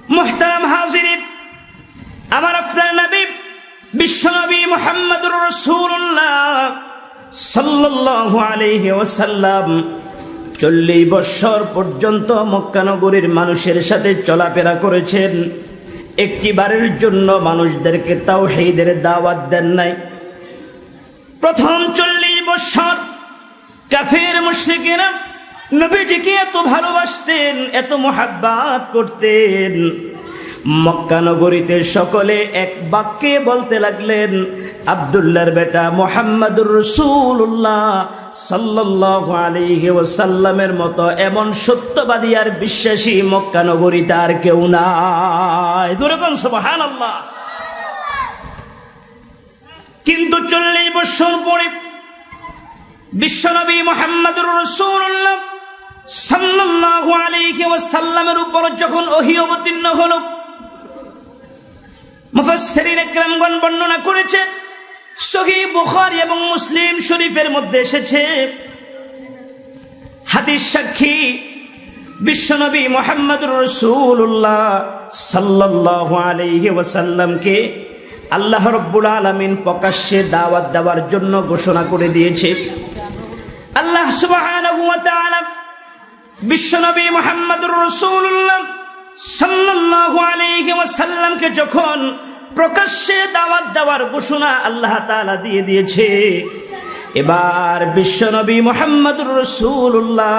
মুহতারাম হাজিরিন, আমার আপনার নবী বিশ্বনবী মুহাম্মদুর রাসূলুল্লাহ সাল্লাল্লাহু আলাইহি ওয়াসাল্লাম 40 বছর পর্যন্ত মক্কা নগরীর মানুষের সাথে চলাফেরা করেছেন। একটিবারের জন্য মানুষদেরকে তাওহীদের দাওয়াত দেন নাই। প্রথম 40 বছর কাফের মুশরিকেরা নবীজিকে এত ভালোবাসতেন, এত মুহাব্বত করতেন, মক্কা নগরীতে সকলে এক বাক্যে বলতে লাগলেন, আব্দুল্লাহর বেটা মুহাম্মদুর রাসূলুল্লাহ সাল্লাল্লাহু আলাইহি ওয়াসাল্লামের মতো এমন সত্যবাদী আর বিশ্বাসী মক্কা নগরীতে আর কেউ নাই। জোরে বলুন সুবহানাল্লাহ। কিন্তু 40 বছর পরে বিশ্বনবী মুহাম্মদুর রাসূলুল্লাহ সাল্লাল্লাহু আলাইহি ওয়াসাল্লামের উপর যখন ওহী অবতীর্ণ হলো, মুফাসসিরিন ইকরামগণ বর্ণনা করেছেন, সহিহ বুখারী এবং মুসলিম শরীফের মধ্যে এসেছে, হাদিস সাক্ষী বিশ্বনবী মুহাম্মদুর রাসূলুল্লাহ সাল্লাল্লাহু আলাইহি ওয়াসাল্লামকে আল্লাহ রাব্বুল আলামিন প্রকাশ্যে দাওয়াত দেওয়ার জন্য ঘোষণা করে দিয়েছে। আল্লাহ সুবহানাহু ওয়া তাআলা বিশ্বনবী মুহাম্মদুর রাসূলুল্লাহ সাল্লাল্লাহু আলাইহি ওয়াসাল্লামকে যখন প্রকাশ্যে দাওয়াত দেওয়ার ঘোষণা আল্লাহ তাআলা দিয়ে দিয়েছে, এবার বিশ্বনবী মুহাম্মদুর রাসূলুল্লাহ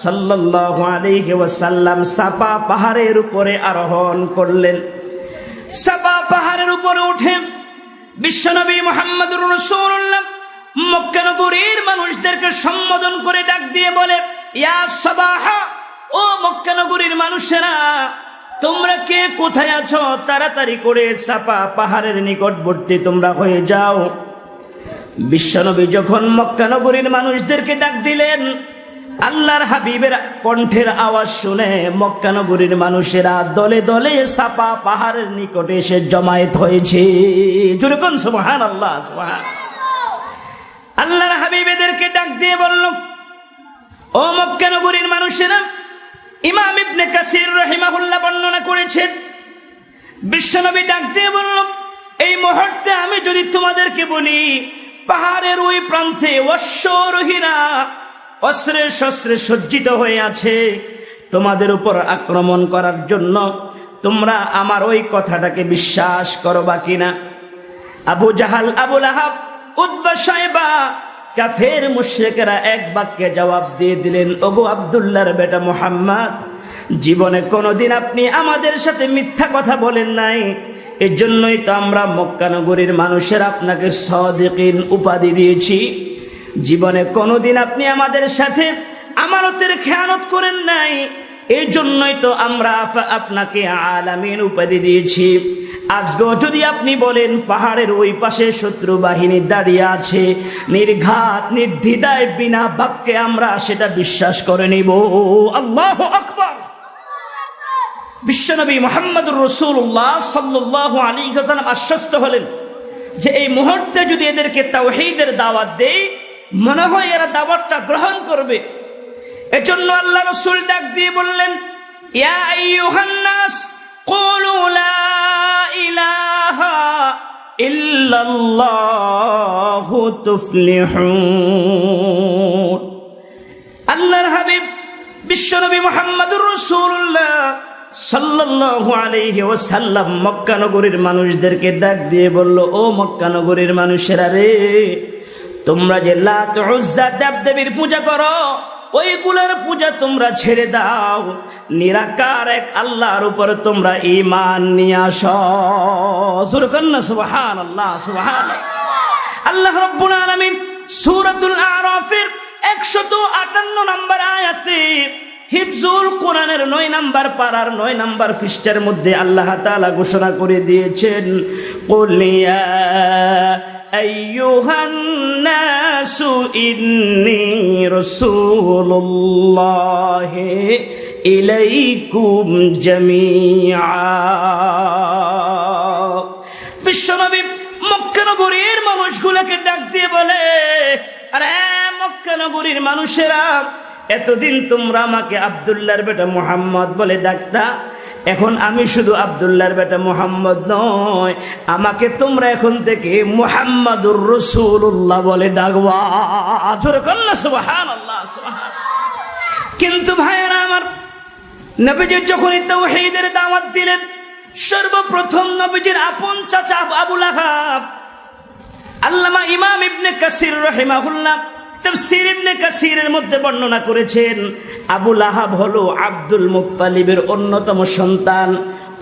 সাল্লাল্লাহু আলাইহি ওয়াসাল্লাম সাফা পাহাড়ের উপরে আরোহণ করলেন। সাফা পাহাড়ের উপরে উঠে বিশ্বনবী মুহাম্মদুর রাসূলুল্লাহ মক্কা নগরীর মানুষদেরকে সম্বোধন করে ডাক দিয়ে বলে, ইয়া সাবাহা, ও মক্কা নগরীর মানুষেরা, তোমরা কে কোথায় আছো? তাড়াতাড়ি করে সাফা পাহাড়ের নিকটবর্তী তোমরা হয়ে যাও। বিশ্বনবী যখন মক্কা নগরীর মানুষদেরকে ডাক দিলেন, আল্লাহর হাবিবের কণ্ঠের আওয়াজ শুনে মক্কা নগরীর মানুষেরা দলে দলে সাফা পাহাড়ের নিকটে এসে জমায়েত হয়েছে। জোরে বলুন সুবহানাল্লাহ, সুবহানাল্লাহ। আল্লাহর হাবিবেদেরকে ডাক দিয়ে বলল, ও মক্কা নগরীর মানুষেরা, ইমাম ইবনে কাসির রাহিমাহুল্লাহ বর্ণনা করেছেন, বিশ্বনবী ডাক দিয়ে বলল, এই মুহূর্তে আমি যদি তোমাদেরকে বলি, পাহাড়ের ওই প্রান্তে অশ্বরোহীরা অস্ত্রে শস্ত্রে সজ্জিত হয়ে আছে তোমাদের উপর আক্রমণ করার জন্য, তোমরা আমার ওই কথাটাকে বিশ্বাস করবা কিনা? আবু জাহাল, আবু লাহাব, উতবা, শায়বা, কাফের মুশরিকেরা এক বাক্যে জবাব দিয়ে দিলেন, ওগো আব্দুল্লাহর বেটা মুহাম্মদ, জীবনে কোনোদিন আপনি আমাদের সাথে মিথ্যা কথা বলেন নাই, এজন্যই তো আমরা মক্কা নগরীর মানুষের আপনাকে সাদিকিন উপাধি দিয়েছি। জীবনে কোনোদিন আপনি আমাদের সাথে আমানতের খেয়ানত করেন নাই, এই জন্যই তো আমরা আপনাকে আলামিন উপাধি দিয়েছি। আজকেও যদি আপনি বলেন পাহাড়ের ওই পাশে শত্রু বাহিনী দাঁড়িয়ে আছে, নির্ঘাত নির্দ্বিধায় বিনা বাক্যে আমরা সেটা বিশ্বাস করে নিব। আল্লাহু আকবার। বিশ্বনবী মুহাম্মদুর রাসূলুল্লাহ সাল্লাল্লাহু আলাইহি ওয়াসাল্লাম আশ্বস্ত হলেন যে এই মুহূর্তে যদি এদেরকে তাওহীদের দাওয়াত দেই, মনে হয় এরা দাওয়াতটা গ্রহণ করবে। এজন্য আল্লাহ রাসূল ডাক দিয়ে বললেন, ইয়া আইয়ুহান নাস কুলু লা ইলাহা ইল্লাল্লাহু তুফলিহুন। আল্লাহর হাবিব বিশ্বনবী মুহাম্মদুর রাসূলুল্লাহ সাল্লাল্লাহু আলাইহি ওয়াসাল্লাম মক্কা নগরীর মানুষদেরকে ডাক দিয়ে বলল, ও মক্কা নগরীর মানুষেরা রে, তোমরা যে লাত, উজ্জা দেবদেবীর পূজা করো, ওইগুলোর পূজা তোমরা ছেড়ে দাও, নিরাকার এক আল্লাহর উপর তোমরা ঈমান নিয়ে আসো। সুবহানাল্লাহ, সুবহানাল্লাহ, সুবহানাল্লাহ। আল্লাহ রাব্বুল আলামিন সূরাতুল আরাফের 158 নম্বর আয়াতে হিফজুল কোরআনের 9 নম্বর পারার 9 নম্বর পৃষ্ঠার মধ্যে আল্লাহ তাআলা ঘোষণা করে দিয়েছেন, কুল ইয়া আইয়ুহান নাসু ইন্নী রাসূলুল্লাহি ইলাইকুম জামিআ। বিশ্বনবী মক্কা নগরীর মানুষগুলোকে ডাক দিয়ে বলে, আরে মক্কা নগরীর মানুষেরা, এতদিন তোমরা আমাকে আব্দুল্লাহর বেটা মুহাম্মদ বলে ডাকতা, এখন আমি শুধু আব্দুল্লাহর বেটা মুহাম্মদ নয়, আমাকে তোমরা এখন থেকে মুহাম্মাদুর রাসূলুল্লাহ বলে ডাকবা। জোরে কন্না সুবহানাল্লাহ সুবহানাল্লাহ। কিন্তু ভাইয়েরা আমার, নবীজি যখন তাওহীদের দাওয়াত দিলেন, সর্বপ্রথম নবীজির আপন চাচা আবু লাহাব, আল্লামা ইমাম ইবনে কাসির রাহিমাহুল্লাহ তাফসীর ইবনে কাসিরের মধ্যে বর্ণনা করেছেন, আবু লাহাব হলো আব্দুল মুত্তালিবের অন্যতম সন্তান,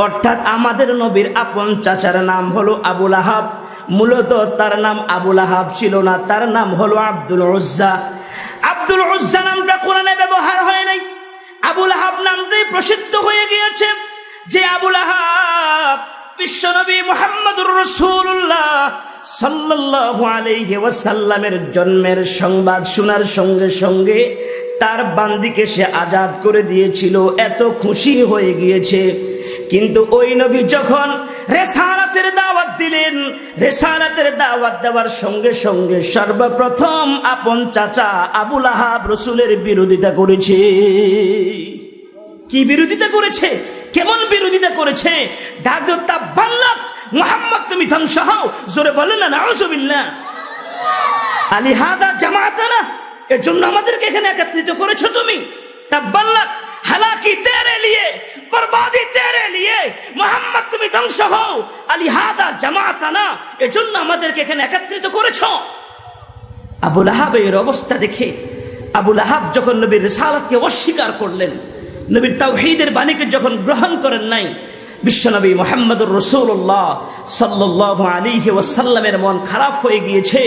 অর্থাৎ আমাদের নবীর আপন চাচার নাম হলো আবু লাহাব। মূলত তার নাম আবু লাহাব ছিল না, তার নাম হলো আব্দুল উজ্জা। আব্দুল উজ্জা নামটা কোরআনে ব্যবহার হয় নাই, আবু লাহাব নামটাই প্রসিদ্ধ হয়ে গিয়েছে। যে আবু লাহাব বিশ্বনবী মুহাম্মদুর রাসূলুল্লাহ সাল্লাল্লাহু আলাইহি ওয়াসাল্লামের জন্মের সংবাদ শোনার সঙ্গে সঙ্গে তার বান্দিকে সে আজাদ করে দিয়েছিল, এত খুশি হয়ে গিয়েছে। কিন্তু ওই নবী যখন রিসালাতের দাওয়াত দিলেন, রিসালাতের দাওয়াত দেওয়ার সঙ্গে সঙ্গে সর্বপ্রথম আপন চাচা আবু লাহাব রাসূলের বিরোধিতা করেছে। কি বিরোধিতা করেছে? কেমন বিরোধিতা করেছে? ডাক তাব্বাল্লাক, মুহাম্মদ তুমি ধ্বংস হও। জোরে বলেন না নাউযুবিল্লাহ। আলিহাদা জামাতানা, এর জন্য আমাদেরকে এখানে একত্রিত করেছো তুমি। তাব্বাল্লাক, হালাকি তেরে লিয়ে, বরবাদি তেরে লিয়ে, মুহাম্মদ তুমি ধ্বংস হও। আলিহাদা জামাতানা, এর জন্য আমাদেরকে এখানে একত্রিত করেছো। আবু লাহাবের অবস্থা দেখে আবু লাহাব যখন নবীর রিসালাতকে অস্বীকার করলেন, নবীর তাওহীদের বাণীকে যখন গ্রহণ করেন নাই, বিশ্বনবী মুহাম্মদুর রাসূলুল্লাহ সাল্লাল্লাহু আলাইহি ওয়াসাল্লামের মন খারাপ হয়ে গিয়েছে।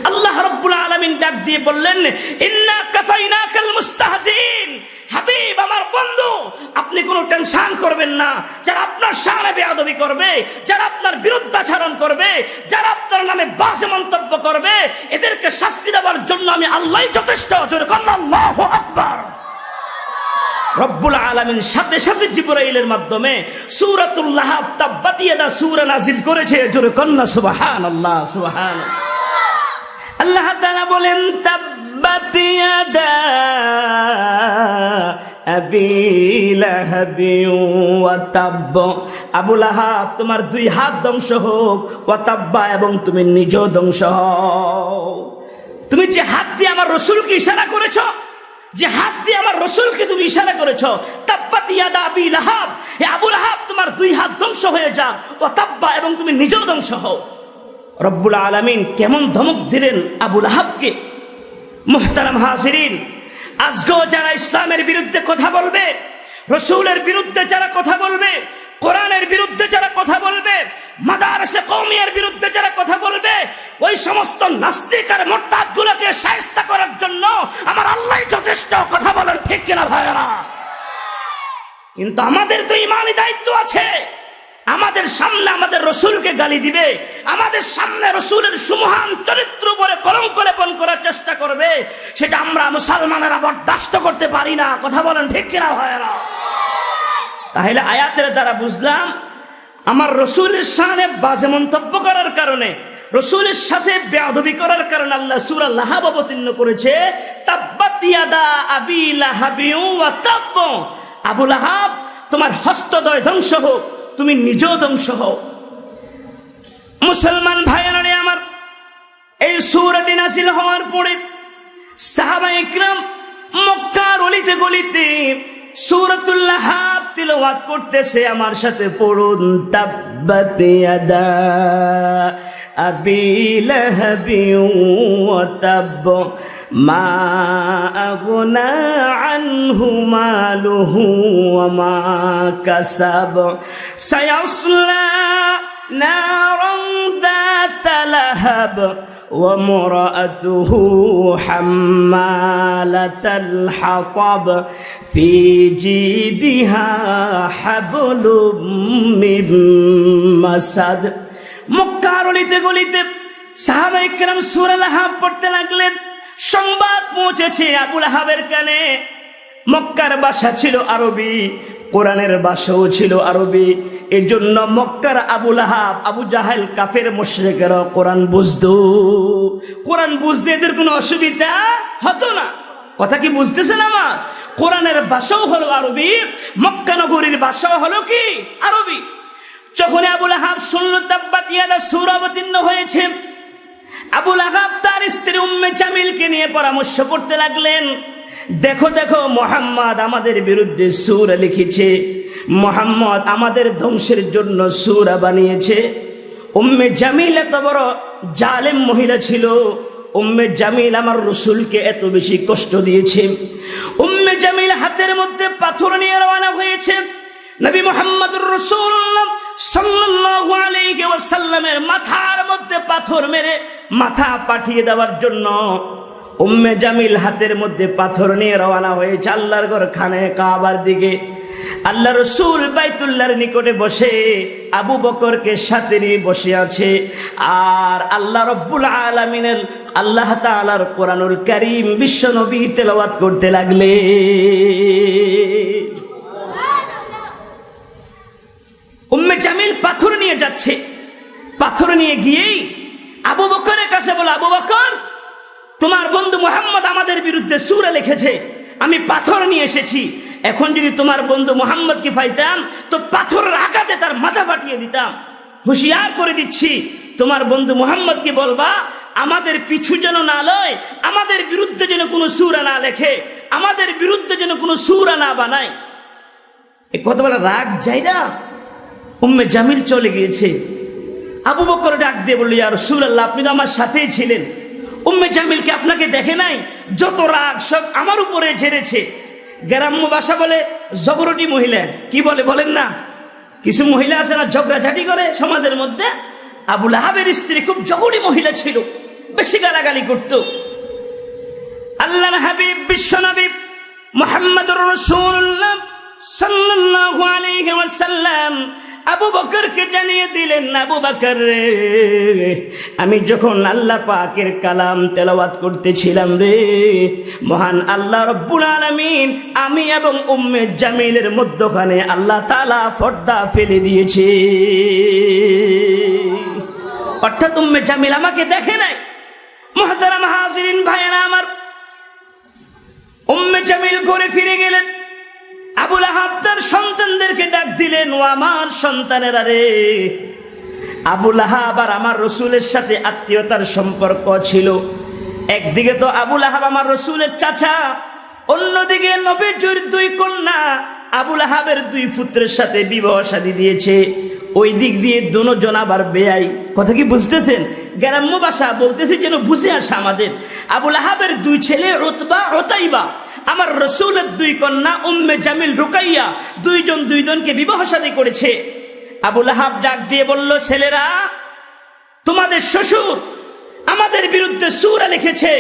আল্লাহ রাব্বুল আলামিন ডাক দিয়ে বললেন, ইন্না কাফাইনাকাল মুস্তাহজিন। হাবিব, আমার বন্ধু, আপনি কোনো টেনশন করবেন না। যারা আপনার শানে বেয়াদবি করবে, যারা আপনার বিরুদ্ধাচরণ করবে, যারা আপনার নামে বাজে মন্তব্য করবে, এদেরকে শাস্তি দেওয়ার জন্য আমি আল্লাহই যথেষ্ট। জোরে বলেন আল্লাহু আকবার। রব্বুল আলামিন সাথে সাথে জিবরাইলের মাধ্যমে সূরাতুল লাহাব তাব্বাত ইয়াদা সূরা নাযিল করেছে। জোরে কন্না সুবহানাল্লাহ সুবহানাল্লাহ। আল্লাহ তাআলা বলেন, তাব্বাত ইয়াদা আবি লাহাবি ওয়া তাব্ব। আবু লাহাব, তোমার দুই হাত ধ্বংস হোক, ওয়া তাব্বা, এবং তুমি নিজেও ধ্বংস হও। তুমি যে হাত দিয়ে আমার রাসূলকে ইশারা করেছো, যে হাত দিয়ে আমার রাসূলকে তুমি ইশারা করেছো, তাব্বাত ইয়াদা আবি লাহাব, এ আবু লাহাব তোমার দুই হাত ধ্বংস হয়ে যাক, ওয়া তাব্বা, এবং তুমি নিজেও ধ্বংস হও। রব্বুল আলামিন কেমন ধমক দিলেন আবু লাহাবকে। মুহতারাম হাজিরিন, আজকেও যারা ইসলামের বিরুদ্ধে কথা বলবে, রাসূলের বিরুদ্ধে যারা কথা বলবে, কোরআনের বিরুদ্ধে যারা কথা বলবে, মাদারসে কওমিয়ার বিরুদ্ধে যারা কথা বলবে, ওই সমস্ত নাস্তিক আর মুরতাদগুলোকে শায়েস্তা করার জন্য আমার আল্লাহই যথেষ্ট। কথা বলেন ঠিক কিনা ভাইরা? কিন্তু আমাদের তো ঈমানি দায়িত্ব আছে। আমাদের সামনে আমাদের রাসূলকে গালি দিবে, আমাদের সামনে রাসূলের সুমহান চরিত্র উপরে কলঙ্ক লেপন করার চেষ্টা করবে, সেটা আমরা মুসলমানেরা বরদাস্ত করতে পারি না। কথা বলেন ঠিক কিনা ভাইরা? তাহলে আয়াতের দ্বারা বুঝলাম, আমার রাসূলের শানে বাজে মন্তব্য করার কারণে, রাসূলের সাথে বেয়াদবি করার কারণে আল্লাহ সূরা লাহাব অবতীর্ণ করেছে, তাব্বাত ইয়াদা আবি লাহাবি ওয়া তাব্ব। আবু লাহাব, তোমার হস্তদ্বয় ধ্বংস হোক, তুমি নিজেও ধ্বংস হও। মুসলমান ভাইয়েরা আমার, এই সূরাটি নাযিল হওয়ার পরে সাহাবায়ে কিরাম মক্কার অলিতে গলিতে সূরাতুল লাহাব তিলাওয়াত করতেছে। আমার সাথে পড়ুন, তাব্বাত ইয়াদা আবি লাহাবি ওয়া তাব্ব মা আগনা আনহু মালুহু ওয়া মা কাসাব সায়াসলা নারান যাতা লাহাব وامرأته حمالة الحطب في جيدها حبل من مسد। মক্কার অলিতে গলিতে সাহাবায়ে কেরাম সূরা লাহাব পড়তে লাগলেন। সংবাদ পৌঁছেছে আবু লাহাবের কানে। মক্কার ভাষা ছিল আরবি, কোরআনের ভাষাও ছিল আরবি। এই জন্য মক্কার আবু লাহাব, আবু জাহেল, কাফের মুশরিকেরা কোরআন বুঝতো। কোরআন বুঝতে এদের কোনো অসুবিধা হতো না। কথা কি বুঝতেছেন আমার? কোরআনের ভাষাও হলো আরবি, মক্কা নগরীর ভাষাও হলো কি আরবি। যখন আবু লাহাব শুনল তাব্বাত ইয়াদা সূরা অবতীর্ণ হয়েছে, আবু লাহাব তার স্ত্রী উম্মে জামিলকে নিয়ে পরামর্শ করতে লাগলেন, দেখো দেখো মুহাম্মদ আমাদের বিরুদ্ধে সূরা লিখেছে, মুহাম্মদ আমাদের ধ্বংসের জন্য সূরা বানিয়েছে। উম্মে জামিল এত বড় জালেম মহিলা ছিল, উম্মে জামিল আমার রাসূলকে এত বেশি কষ্ট দিয়েছে। উম্মে জামিল হাতের মধ্যে পাথর নিয়ে রওনা হয়েছে নবী মুহাম্মদুর রাসূলুল্লাহ সাল্লাল্লাহু আলাইহি ওয়াসাল্লামের মাথার মধ্যে পাথর মেরে মাথা পাঠিয়ে দেওয়ার জন্য। উম্মে জামিল হাতের মধ্যে পাথর নিয়ে রওনা হয়েছে আল্লাহর ঘর খানে কাবার দিকে। আল্লাহ রাসূল বাইতুল্লাহর নিকটে বসে আবু বকরকে সাথে নিয়ে বসে আছে, আর আল্লাহ রাব্বুল আলামিনের আল্লাহ তাআলার কোরআনুল কারীম বিশ্ব নবী তেলাওয়াত করতে লাগলে। উম্মে জামিল পাথর নিয়ে যাচ্ছে, পাথর নিয়ে গিয়েই আবু বকরের কাছে বলে, আবু বকর তোমার বন্ধু মুহাম্মদ আমাদের বিরুদ্ধে সূরা লিখেছে, আমি পাথর নিয়ে এসেছি, এখন যদি তোমার বন্ধু মুহাম্মদকে পাইতাম তো পাথরের আঘাতে তার মাথা ফাটিয়ে দিতাম। হুঁশিয়ার করে দিচ্ছি, তোমার বন্ধু মুহাম্মদকে বলবা আমাদের পিছু যেন না লয়, আমাদের বিরুদ্ধে যেন কোনো সূরা না লেখে, আমাদের বিরুদ্ধে যেন কোনো সূরা না বানায়। এই কথা বলে রাগ যায় না? উম্মে জামিল চলে গিয়েছে। আবু বকর ডাক দিয়ে বলল, ইয়া রাসূলুল্লাহ আপনি তো আমার সাথেই ছিলেন, উম্মে জামিলকে আপনাকে দেখে নাই, যত রাগ সব আমার উপরে ঝেড়েছে। গ্রাম্য ভাষা বলে জগরটি মহিলা, কি বলে বলেন না, কিছু মহিলা আছে না ঝগড়াঝাটি করে সমাজের মধ্যে। আবু লাহাবের স্ত্রী খুব জগড়ি মহিলা ছিল, বেশি গালাগালি করত। আল্লাহর হাবিব বিশ্বনবী মুহাম্মদুর রাসূলুল্লাহ সাল্লাল্লাহু আলাইহি ওয়াসাল্লাম আবু বকরকে জানিয়ে দিলেন, আবু বকর রে, আমি যখন আল্লাহ পাকের কালাম তেলাওয়াত করতেছিলাম রে, মহান আল্লাহ রব্বুল আলামিন আমি এবং উম্মে জামিলের মধ্যখানে আল্লাহ তাআলা পর্দা ফেলে দিয়েছে। অর্থাৎ উম্মে জামিল আমাকে দেখে নাই। মুহতারাম হাজিরিন ভাইয়েরা আমার, উম্মে জামিল ঘরে ফিরে গেলেন। আবু লাহাব তার সন্তানদেরকে ডাক দিলেন, ও আমার সন্তানেরা রে, আবু লাহাব আর আমার রাসূলের সাথে আত্মীয়তার সম্পর্ক ছিল। একদিকে তো আবু লাহাব আমার রাসূলের চাচা, অন্যদিকে নবীর দুই কন্যা আবু লাহাবের দুই পুত্রের সাথে বিবাহ শাদী দিয়েছে। ওই দিক দিয়ে দুজন আবার বেয়াই। কথা কি বুঝতেছেন? গ্রাম্য ভাষা বলতেছে যেন বুঝে আসে আমাদের। আবু লাহাবের দুই ছেলে উতবা উতাইবা, আমার রাসূলের দুই কন্যা উম্মে জামিল রুকাইয়া, দুইজনকে বিবাহ শাদী করেছে। আবু লাহাব ডাক দিয়ে বলল, ছেলেরা তোমাদের শ্বশুর আমাদের বিরুদ্ধে সূরা লিখেছে,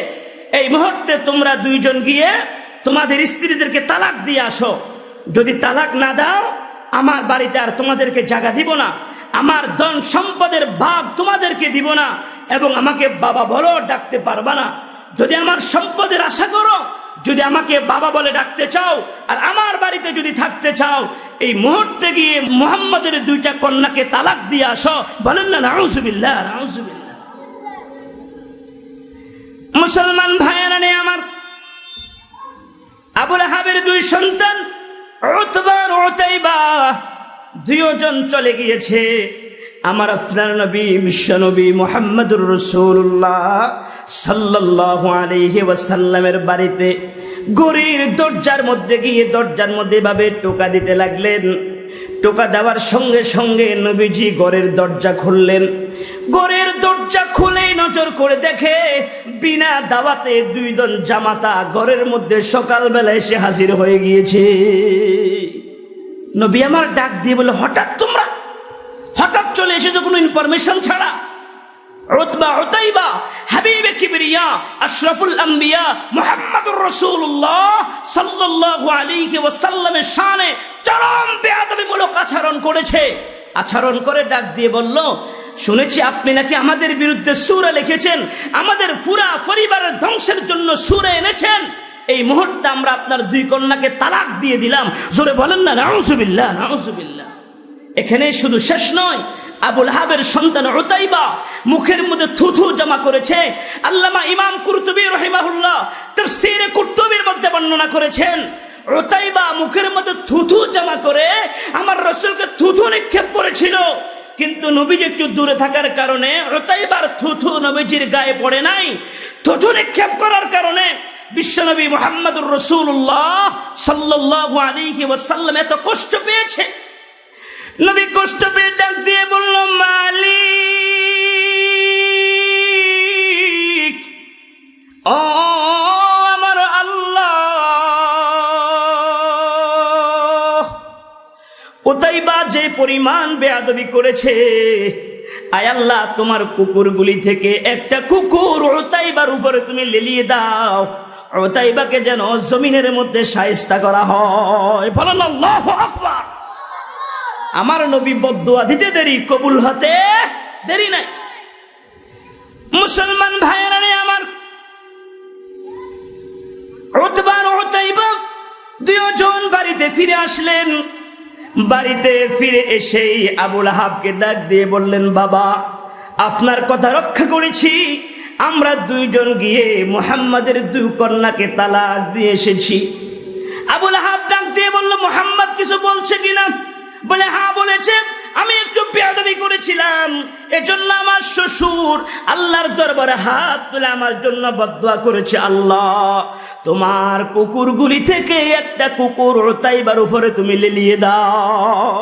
এই মুহূর্তে তোমরা দুইজন গিয়ে তোমাদের স্ত্রীদেরকে তালাক দিয়ে আসো। যদি তালাক না দাও আমার বাড়িতে আর তোমাদেরকে জায়গা দিব না, আমার ধন সম্পদের ভাগ তোমাদেরকে দিব না, এবং আমাকে বাবা বলো ডাকতে পারবা না। যদি আমার সম্পদের আশা করো, যদি আমাকে বাবা বলে ডাকতে চাও, আর আমার বাড়িতে যদি থাকতে চাও, এই মুহূর্তে গিয়ে মুহাম্মদের দুইটা কন্যাকে তালাক দিয়ে আসো। বলেন না নাউজুবিল্লাহ, নাউজুবিল্লাহ। মুসলমান ভাইয়েরা নে আমার, আবু লাহাবের দুই সন্তান উতবা আর উতাইবা দুইজন চলে গিয়েছে আমার আপনার নবী বিশ্বনবী মুহাম্মদুর রাসূলুল্লাহ সাল্লাল্লাহু আলাইহি ওয়াসাল্লামের বাড়িতে। ঘরের দরজার মধ্যে গিয়ে দরজার মধ্যে এভাবে টোকা দিতে লাগলেন। টোকা দেওয়ার সঙ্গে সঙ্গে নবীজি ঘরের দরজা খুললেন। ঘরের দরজা খুলেই নজর করে দেখে বিনা দাওয়াতে দুইজন জামাতা ঘরের মধ্যে সকালবেলা এসে হাজির হয়ে গিয়েছে। নবী আমার ডাক দিয়ে বলে, হঠাৎ তোমরা হঠাৎ চলে এসেছো কোনো ইনফরমেশন ছাড়া? উতবা উতাইবা হাবিবে কিবরিয়া আশরাফুল আম্বিয়া মুহাম্মদুর রাসূলুল্লাহ সাল্লাল্লাহু আলাইহি ওয়াসাল্লামের শানে চরম বেয়াদবিমূলক আচরণ করেছে। আচরণ করে ডাক দিয়ে বলল, শুনেছি আপনি নাকি আমাদের বিরুদ্ধে সূরা লিখেছেন, আমাদের পুরা পরিবারের ধ্বংসের জন্য সূরা এনেছেন। এই মুহূর্তে আমরা আপনার দুই কন্যাকে তালাক দিয়ে দিলাম। জোরে বলেন না নাউজুবিল্লাহ, নাউজুবিল্লাহ। এখানে শুধু শেষ নয়, আবু লাহাবের সন্তান উতাইবা মুখের মধ্যে থুথু জমা করেছে। আল্লামা ইমাম কুরতুবী রাহিমাহুল্লাহ তাফসীরে কুরতুবীর মধ্যে বর্ণনা করেছেন, উতাইবা মুখের মধ্যে থুথু জমা করে আমার রাসূলকে থুথু নিক্ষেপ করেছিল, কিন্তু নবীজি একটু দূরে থাকার কারণে উতাইবার থুথু নবীজির গায়ে পড়ে নাই। থুথু নিক্ষেপ করার কারণে বিশ্বনবী মুহাম্মদুর রাসূলুল্লাহ সাল্লাল্লাহু আলাইহি ওয়াসাল্লাম এত কষ্ট পেয়েছে। নবী কষ্ট পেয়ে ডাক দিয়ে বলল, মালিক, ও আমার আল্লাহ, উতাইবা যে পরিমাণ বেয়াদবি করেছে, আয় আল্লাহ তোমার কুকুরগুলি থেকে একটা কুকুর উতাইবার উপরে তুমি লেলিয়ে দাও, উতাইবাকে যেন জমিনের মধ্যে শায়েস্তা করা হয়। বলেন আল্লাহু আকবার। আমার নবী বদদুয়া দিতে দেরি, কবুল হতে দেরি নাই। মুসলমান ভাইয়েরা আমার, উতবা আর উতাইবা দুজন বাড়িতে ফিরে আসলেন। বাড়িতে ফিরে এসেই আবু লাহাবকে ডাক দিয়ে বললেন, বাবা, আপনার কথা রক্ষা করেছি, আমরা দুইজন গিয়ে মুহাম্মাদের দুই কন্যাকে তালাক দিয়ে এসেছি। আবু লাহাব ডাক দিয়ে বলল, মুহাম্মদ কিছু বলছে কিনা? বলে, হ্যাঁ বলেছে, আমি একটু বেয়াদবি করেছিলাম, এজন্য আমার শ্বশুর আল্লাহর দরবারে হাত তুলে আমার জন্য বদদুয়া করেছে, আল্লাহ তোমার কুকুরগুলি থেকে একটা কুকুর উতাইবার উপরে তুমি লেলিয়ে দাও।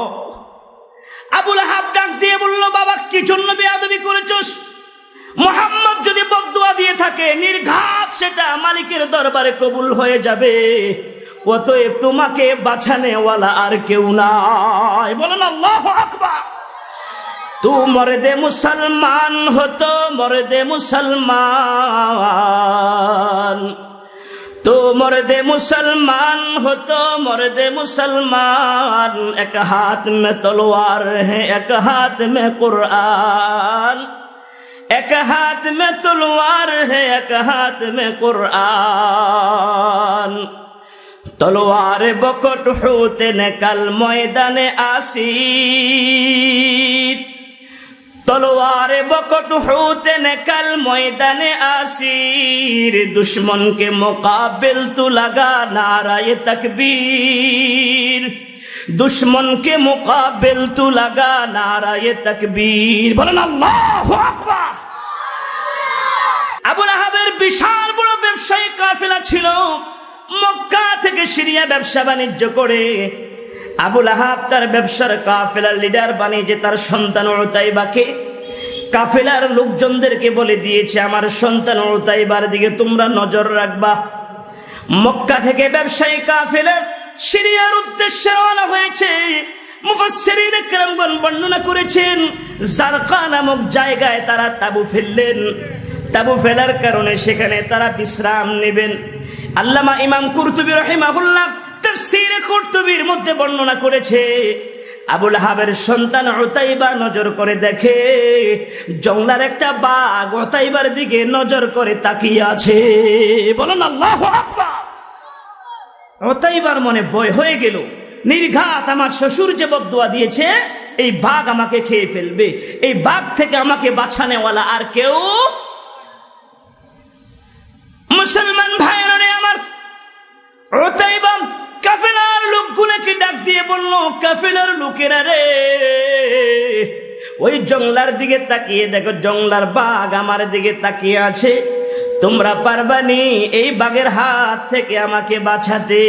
আবু লাহাব ডাক দিয়ে বলল, বাবা কি জন্য বেয়াদবি করেছস? মুহাম্মদ যদি বদদুয়া দিয়ে থাকে নির্ঘাত সেটা মালিকের দরবারে কবুল হয়ে যাবে, অতএব তোমাকে বাঁচানেওয়ালা আর কেউ নাই। বলেন আল্লাহু আকবার। তু মর্দে মুসলমান হতো মর্দে মুসলমান, তো মর্দে মুসলমান হতো মর্দে মুসলমান, এক হাত में तलवार है एक हाथ में कुरान, एक हाथ में तलवार है एक हाथ में कुरान, तलवार बकट होते ने कल मैदाने आसीर, तलवार बकट होते ने कल मैदाने आसीर, दुश्मन के मुकाबिल तू लगा नाराए तकबीर, दुश्मन के मुकाबिल तू लगा नाराए तकबीर। बोलेन আল্লাহু আকবার। আবু লাহাবের বিশাল বড় ব্যবসায়ী কাফেলা ছিল, মক্কা থেকে সিরিয়া ব্যবসা বাণিজ্য করে আবু লাহাব তার ব্যবসার কাফেলার লিডার বানিয়ে তার সন্তান উতাইবাকে কাফেলার লোকজনদেরকে বলে দিয়েছে, আমার সন্তান উতাইবার দিকে তোমরা নজর রাখবা। মক্কা থেকে ব্যবসায়ী কাফেলা সিরিয়ার উদ্দেশ্যে রওনা হয়েছে। মুফাসসিরিন কেরামগণ বর্ণনা করেছেন, জারকা নামক জায়গায় তারা তাবু ফেললেন। তাবু ফেলার কারণে সেখানে তারা বিশ্রাম নেবেন। আল্লামা ইমাম কুরতুবী রাহিমাহুল্লাহ তাফসীরে কুরতুবীর মধ্যে বর্ণনা করেছে, আবু লাহাবের সন্তান উতাইবা নজর করে দেখে জঙ্গলার একটা বাঘ উতাইবার দিকে নজর করে তাকিয়ে আছে। বলেন আল্লাহু আকবার। উতাইবার মনে ভয় হয়ে গেল, নির্ঘাত আমার শ্বশুর যে বদদুয়া দিয়েছে এই বাঘ আমাকে খেয়ে ফেলবে, এই বাঘ থেকে আমাকে বাঁচানেওয়ালা আর কেউ। মুসলমান ভাইরা আমার, উতাইবা কাফেলার লোকগুলোকে ডাক দিয়ে বলল, কাফেলার লোকেরা রে, ওই জঙ্গলার দিকে তাকিয়ে দেখো, জঙ্গলার বাঘ আমার দিকে তাকিয়ে আছে, তোমরা পারবানি এই বাঘের হাত থেকে আমাকে বাঁচাতে?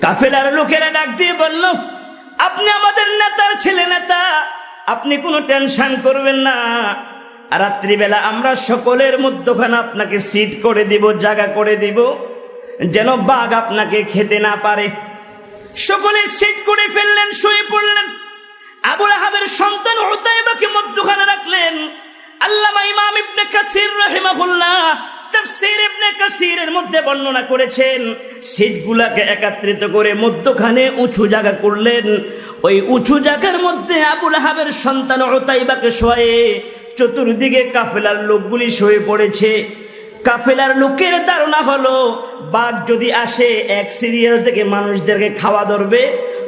কাফেলার লোকেরা ডাক দিয়ে বলল, আপনি আমাদের নেতার ছেলে নেতা, আপনি কোনো টেনশন করবেন না, রাত্রিবেলা আমরা সকলের মধ্যখানে আপনাকে সিট করে দিব, জায়গা করে দিব, যেন বাঘ আপনাকে খেতে না পারে। সকলে সিট করে ফেললেন, শুয়ে পড়লেন। আবু লাহাবের সন্তান উতাইবাকে মধ্যখানে রাখলেন। আল্লামা ইমাম ইবনে কাসির রাহিমাহুল্লাহ তাফসীর ইবনে কাসিরের মধ্যে বর্ণনা করেছেন, সিটগুলাকে একত্রিত করে মধ্যখানে উঁচু জায়গা করলেন। ওই উঁচু জায়গার মধ্যে আবু লাহাবের সন্তান উতাইবাকে শোয়ে, চতুর্দিকে কাফেলার লোকগুলি শুয়ে পড়েছে। কাফেলার লোকের ধারণা হলো বাঘ যদি আসে এক সিরিয়াল থেকে মানুষদেরকে খাওয়া ধরবে,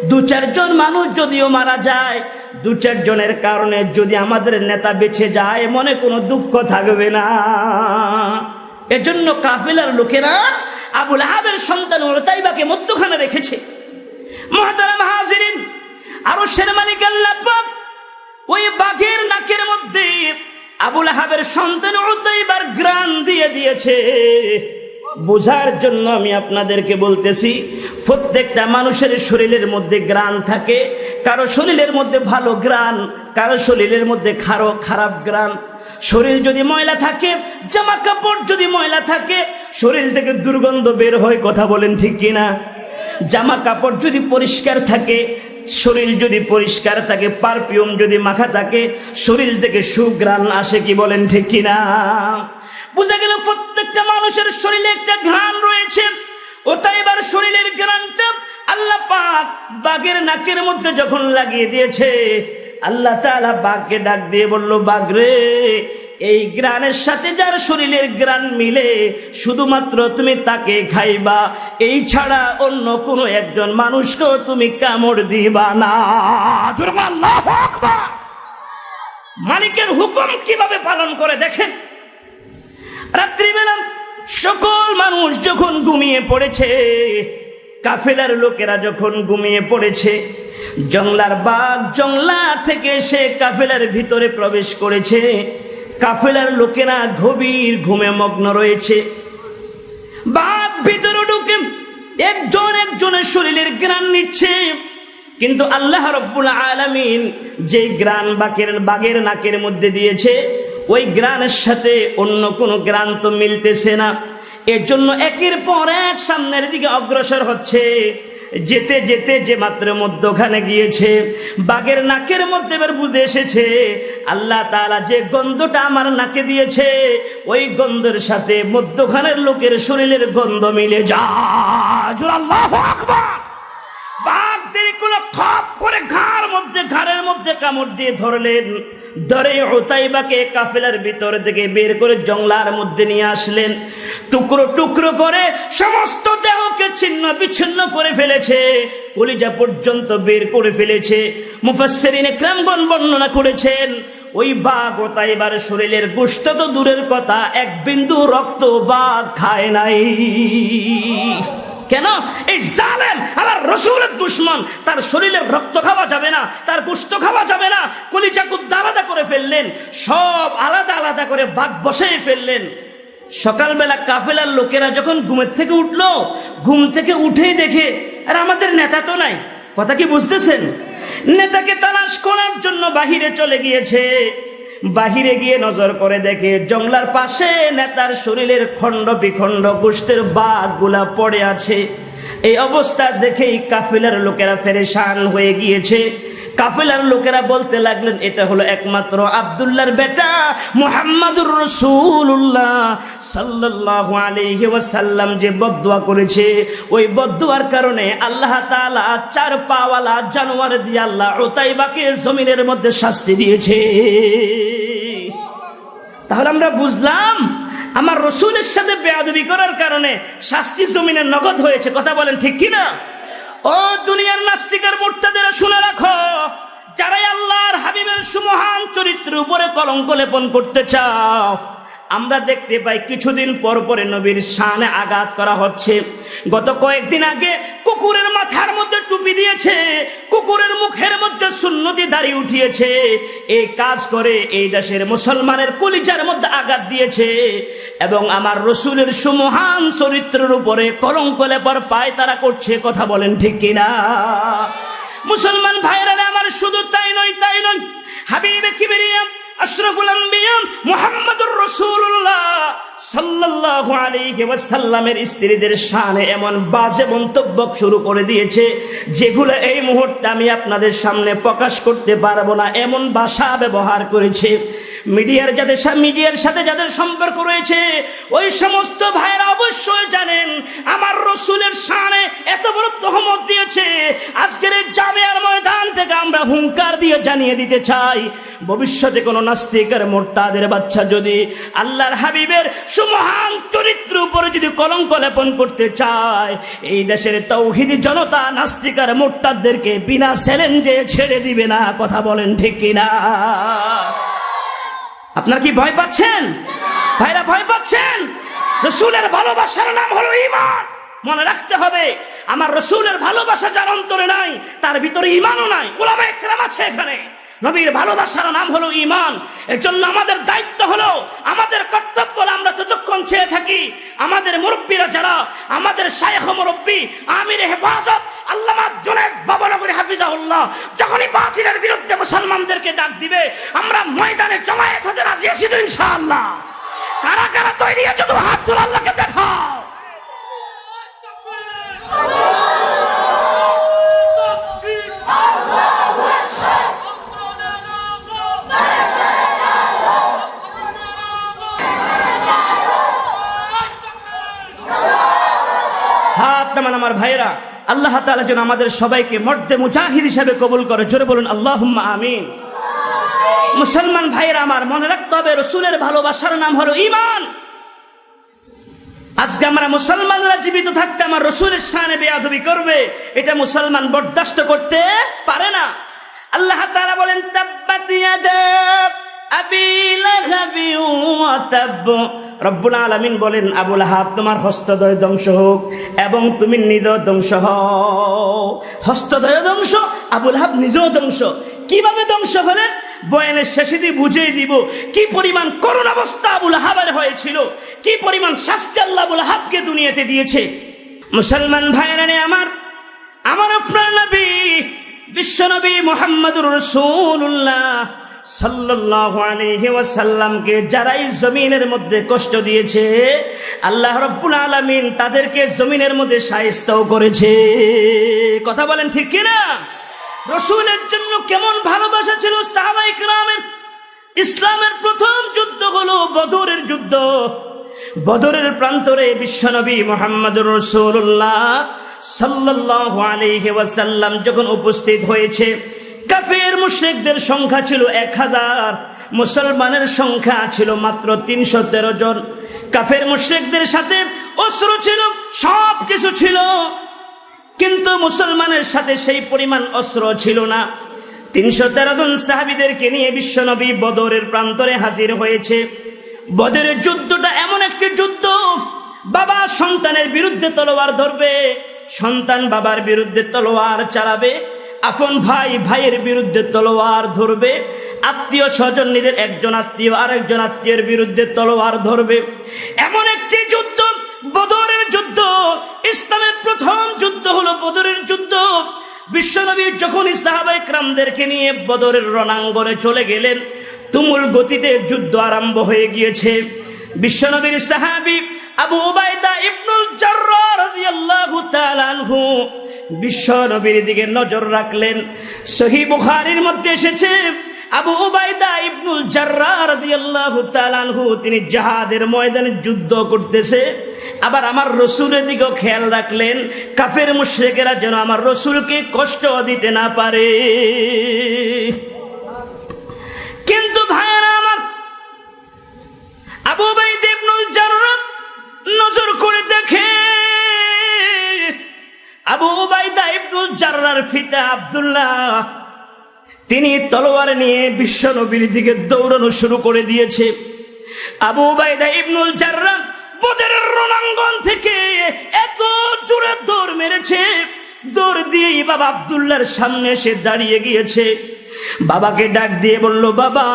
দু চারজন মানুষ যদিও মারা যায়, দু চারজনের কারণে যদি আমাদের নেতা বেঁচে যায় মনে কোনো দুঃখ থাকবে না। এজন্য কাফেলার লোকেরা আবু লাহাবের সন্তান উতাইবাকে মধ্যখানে রেখেছে। মুহতারাম হাজিরিন, আরশের মালিক আল্লাহ পাক ওই বাঘের নাকের মধ্যে আবু লাহাবের সন্তান উতাইবার ঘ্রাণ দিয়ে দিয়েছে। বোঝার জন্য আমি আপনাদেরকে বলতেছি, প্রত্যেকটা মানুষের শরীরের মধ্যে ঘ্রাণ থাকে। কারো শরীরের মধ্যে ভালো ঘ্রাণ, কারো শরীরের মধ্যে খারাপ ঘ্রাণ। শরীর যদি ময়লা থাকে, জামা কাপড় যদি ময়লা থাকে, শরীর থেকে দুর্গন্ধ বের হয়। কথা বলেন ঠিক কিনা? জামা কাপড় যদি পরিষ্কার থাকে, শরীর যদি পরিষ্কার থাকে, পারফিউম যদি মাখা থাকে, শরীর থেকে সুঘ্রাণ আসে। কি বলেন ঠিক কিনা? বুঝা গেল প্রত্যেকটা মানুষের শরীরে একটা ঘ্রাণ রয়েছে। উতাইবার শরীরের ঘ্রাণটা আল্লাহ পাক বাঘের নাকের মধ্যে যখন লাগিয়ে দিয়েছে, আল্লাহ তাআলা বাঘকে ডাক দিয়ে বলল, বাঘ রে, এই ঘ্রাণের সাথে যার শরীরের ঘ্রাণ মিলে শুধুমাত্র তুমি তাকে খাইবা, এই ছাড়া অন্য কোনো একজন মানুষকেও তুমি কামড় দিবা না। আল্লাহু আকবার। মালিকের হুকুম কিভাবে পালন করে দেখেন। রাত্রিবেলা সকল মানুষ যখন ঘুমিয়ে পড়েছে, কাফেলার লোকেরা যখন ঘুমিয়ে পড়েছে, জংলার বাঘ জংলা থেকে সে কাফেলার ভিতরে প্রবেশ করেছে। কাফেলার লোকেরা গভীর ঘুমে মগ্ন রয়েছে। বাঘ ভিতরে ঢুকে একজন একজনের শরীরের ঘ্রাণ নিচ্ছে, কিন্তু আল্লাহ রাব্বুল আলামিন যে ঘ্রাণ বাঘের নাকের মধ্যে দিয়েছে, ওই ঘ্রাণের সাথে অন্য কোনো ঘ্রাণ তো মিলতেছে না। এর জন্য একের পর এক সামনের দিকে অগ্রসর হচ্ছে। যেতে যেতে যে মাত্র মধ্যখানে গিয়েছে, বাঘের নাকের মধ্যে এবার বুঝে এসেছে আল্লাহ তাআলা যে গন্ধটা আমার নাকে দিয়েছে, ওই গন্ধের সাথে মধ্যখানের লোকের শরীরের গন্ধ মিলে যায়। আল্লাহু আকবার। বাঘ দেরি করে খপ করে ঘাড়ের মধ্যে কামড় দিয়ে ধরলেন। ধরে উতাইবাকে কাফেলার ভিতর থেকে বের করে জংলার মধ্যে নিয়ে আসলেন। টুকরো টুকরো করে সমস্ত দেহকে ছিন্ন বিচ্ছিন্ন করে ফেলেছে, কলিজা পর্যন্ত বের করে ফেলেছে। মুফাসসিরিনে কেরামগণ বর্ণনা করেছেন, ওই বাঘ উতাইবার শরীরের গোশত তো দূরের কথা, এক বিন্দু রক্ত বাঘ খায় নাই। কেন? এই জালেম আমার রাসূলের দুশমন, তার শরীরের রক্ত খাওয়া যাবে না, তার গোশত খাওয়া যাবে না। কলিজা কুদ্দা আলাদা করে ফেললেন, সব আলাদা আলাদা করে বাঘ বসিয়ে ফেললেন। সকালবেলা কাফেলার লোকেরা যখন ঘুমের থেকে উঠলো, ঘুম থেকে উঠেই দেখে আর আমাদের নেতা তো নাই। কথা কি বুঝতেছেন? নেতাকে তালাশ করার জন্য বাহিরে চলে গিয়েছে। বাহিরে গিয়ে নজর করে দেখে জংলার পাশে নেতার শরীরের খণ্ড বিখণ্ড গোশতের বাঘগুলা পড়ে আছে। এই অবস্থা দেখেই কাফেলার লোকেরা পেরেশান হয়ে গিয়েছে। কাফেলার লোকেরা বলতে লাগলেন, এটা হলো একমাত্র আব্দুল্লাহর বেটা মুহাম্মাদুর রাসূলুল্লাহ সাল্লাল্লাহু আলাইহি ওয়াসাল্লাম যে বদদুয়া করেছে, ওই বদদুয়ার কারণে আল্লাহ তাআলা চার পাওয়ালা জানোয়ার দিয়ে আল্লাহ উতাইবাকে জমিনের মধ্যে শাস্তি দিয়েছে। তাহলে আমরা বুঝলাম আমার রাসূলের সাথে বেয়াদবি করার কারণে শাস্তি জমিনে নগদ হয়েছে। কথা বলেন ঠিক কিনা? ও দুনিয়ার নাস্তিক আর মুরতাদেরা শুনে রাখো, যারাই আল্লাহর হাবিবের সুমহান চরিত্রের উপরে কলঙ্ক লেপন করতে চাও, আমরা দেখতে পাই কিছুদিন পর পরে নবীর শানে আঘাত করা হচ্ছে। গত কয়েকদিন আগে কুকুরের মাথার মধ্যে টুপি দিয়েছে, কুকুরের মুখের মধ্যে সুন্নতি দাড়ি উঠিয়েছে। এই কাজ করে এই দেশের মুসলমানের কলিজার মধ্যে আঘাত দিয়েছে এবং আমার রাসূলের সুমহান চরিত্রের উপরে কলঙ্ক লেপার পায় তারা করছে। কথা বলেন ঠিক কিনা? মুসলমান ভাইরা আমার শুধু তাই নয়, হাবিবে কিবরিয়া আশরাফুল আম্বিয়া মুহাম্মদুর রাসূলুল্লাহ সাল্লাল্লাহু আলাইহি ওয়াসাল্লামের স্ত্রীদের শানে এমন বাজে মন্তব্য শুরু করে দিয়েছে, যেগুলো এই মুহূর্তে আমি আপনাদের সামনে প্রকাশ করতে পারবো না। এমন ভাষা ব্যবহার করেছে। মিডিয়ার সাথে যাদের সম্পর্ক রয়েছে, ওই সমস্ত ভাইরা অবশ্যই জানেন আমার রাসূলের শানে এত বড় তহমত দিয়েছে। আজকের এই জামিয়ার ময়দান থেকে আমরা হুঙ্কার দিয়ে জানিয়ে দিতে চাই, ভবিষ্যতে কোনো নাস্তিক আর মুরতাদের বাচ্চা যদি আল্লাহর হাবিবের সুমহান চরিত্রের উপরে যদি কলঙ্ক লেপন করতে চায়, এই দেশের তাওহীদি জনতা নাস্তিক আর মুরতাদদেরকে বিনা চ্যালেঞ্জে ছেড়ে দিবে না। কথা বলেন ঠিক কিনা? আপনারা কি ভয় পাচ্ছেন? ভাইরা ভয় পাচ্ছেন? রসুলের ভালোবাসার নাম হলো ঈমান। মনে রাখতে হবে, আমার রসুলের ভালোবাসা যার অন্তরে নাই তার ভিতরে ঈমানও নাই। উলামায়ে কেরাম আছে এখানে। নবীর ভালোবাসার নাম হলো ঈমান। এর জন্য আমাদের দায়িত্ব হলো, আমাদের কর্তব্য হলো, আমরা ততক্ষণ চেয়ে থাকি আমাদের মুরব্বীরা যারা, আমাদের শায়েখ মুরব্বী আমির হেফাজত আল্লামা জুনায়েদ বাবানগরী হাফিজাহুল্লাহ যখনই বাতিলের বিরুদ্ধে মুসলমানদেরকে ডাক দিবে, আমরা ময়দানে জমায়েত হতে রাজি আছি তো ইনশাআল্লাহ। কারা কারা তৈরি আছে তো হাত তুলে আল্লাহকে দেখাও। হাত নামান আমার ভাইরা। আল্লাহ তাআলা যেন আমাদের সবাইকে মর্দে মুজাহিদ হিসেবে কবুল করে। জোরে বলুন আল্লাহুম্মা আমিন। মুসলমান ভাইরা আমার, মনে রাখতে হবে রসুলের ভালোবাসার নাম হলো ঈমান। আজকে আমরা মুসলমানরা জীবিত থাকতে আমার রসুলের শানে বেয়াদবি করবে, এটা মুসলমান বরদাস্ত করতে পারে না। আল্লাহ তাআলা বলেন তাব্বাত ইয়াদা আবি লাহাবি ওয়া তাব। রব্বুল আলামিন বলেন, আবু লাহাব তোমার হস্তদ্বয় ধ্বংস হোক এবং তুমি নিজেও ধ্বংস হও। হস্তদ্বয় ধ্বংস, আবু লাহাব নিজেও ধ্বংস। কিভাবে ধ্বংস হলেন বয়ানের শেষে দিয়ে বুঝিয়ে দিব কি পরিমাণ করুণ অবস্থা আবু লাহাবের হয়েছিল, কি পরিমাণ শাস্তি আল্লাহ আবু লাহাবকে দুনিয়াতে দিয়েছে। মুসলমান ভাইরা আমার, আমার আপনার নবী বিশ্বনবী মুহাম্মদুর রাসূলুল্লাহ সাল্লাল্লাহু আলাইহি ওয়াসাল্লামকে যারাই জমিনের মধ্যে কষ্ট দিয়েছে, আল্লাহ রাব্বুল আলামিন তাদেরকে জমিনের মধ্যে শায়েস্তাও করেছে। কথা বলেন ঠিক কিনা? রসুলের জন্য কেমন ভালোবাসা ছিল সাহাবায়ে কেরামের। ইসলামের প্রথম যুদ্ধ হলো বদরের যুদ্ধ। বদরের প্রান্তরে বিশ্বনবী মুহাম্মদুর রাসূলুল্লাহ সাল্লাল্লাহু আলাইহি ওয়াসাল্লাম যখন উপস্থিত হয়েছে, কাফের মুশরিকদের সংখ্যা ছিল 1000, মুসলমানের সংখ্যা ছিল মাত্র 313 জন। কাফের মুশরিকদের সাথে অস্ত্র ছিল, সব কিছু ছিল, কিন্তু মুসলমানের সাথে সেই পরিমাণ অস্ত্র ছিল না। 313 জন সাহাবীদেরকে নিয়ে বিশ্বনবী বদরের প্রান্তরে হাজির হয়েছে। বদরের যুদ্ধটা এমন একটি যুদ্ধ, বাবা সন্তানের বিরুদ্ধে তলোয়ার ধরবে, সন্তান বাবার বিরুদ্ধে তলোয়ার চালাবে, আপন ভাই ভাইয়ের বিরুদ্ধে তলোয়ার ধরবে, আত্মীয় স্বজন নিজের একজন আত্মীয় আরেকজন আত্মীয়ের বিরুদ্ধে তলোয়ার ধরবে। এমন একটি যুদ্ধ বদরের যুদ্ধ। ইসলামের প্রথম যুদ্ধ হলো বদরের যুদ্ধ। বিশ্বনবী যখন সাহাবায়ে কেরামদেরকে নিয়ে বদরের রণাঙ্গনে চলে গেলেন, তুমুল গতিতে যুদ্ধ আরম্ভ হয়ে গিয়েছে। বিশ্বনবীর সাহাবী আবু উবাইদা ইবনুল জাররাহ রাদিয়াল্লাহু তাআলা আনহু বিশ্বনবীর দিকে নজর রাখলেন। সহিহ বুখারীর মধ্যে এসেছে, আবু উবাইদা ইবনুল জাররাহ রাদিয়াল্লাহু তাআলা আনহু তিনি জিহাদের ময়দানে যুদ্ধ করতেছে, আবার আমার রসুলের দিকেও খেয়াল রাখলেন, কাফের মুশরিকেরা যেন আমার রসুলকে কষ্ট দিতে না পারে। কিন্তু ভাইয়েরা আমার, আবু উবাইদা ইবনুল জাররাহ নজর করে দেখে আবু উবাইদা ইবনুল জাররাহর পিতা আব্দুল্লাহ তিনি তলোয়ার নিয়ে বিশ্বনবীর দিকে দৌড়ানো শুরু করে দিয়েছে। আবু উবাইদা ইবনুল জাররাহ বদরের রণাঙ্গন থেকে এত জোরে দৌড় মেরেছে, দৌড় দিয়ে বাবা আব্দুল্লাহর সামনে এসে দাঁড়িয়ে গিয়েছে। বাবাকে ডাক দিয়ে বলল, বাবা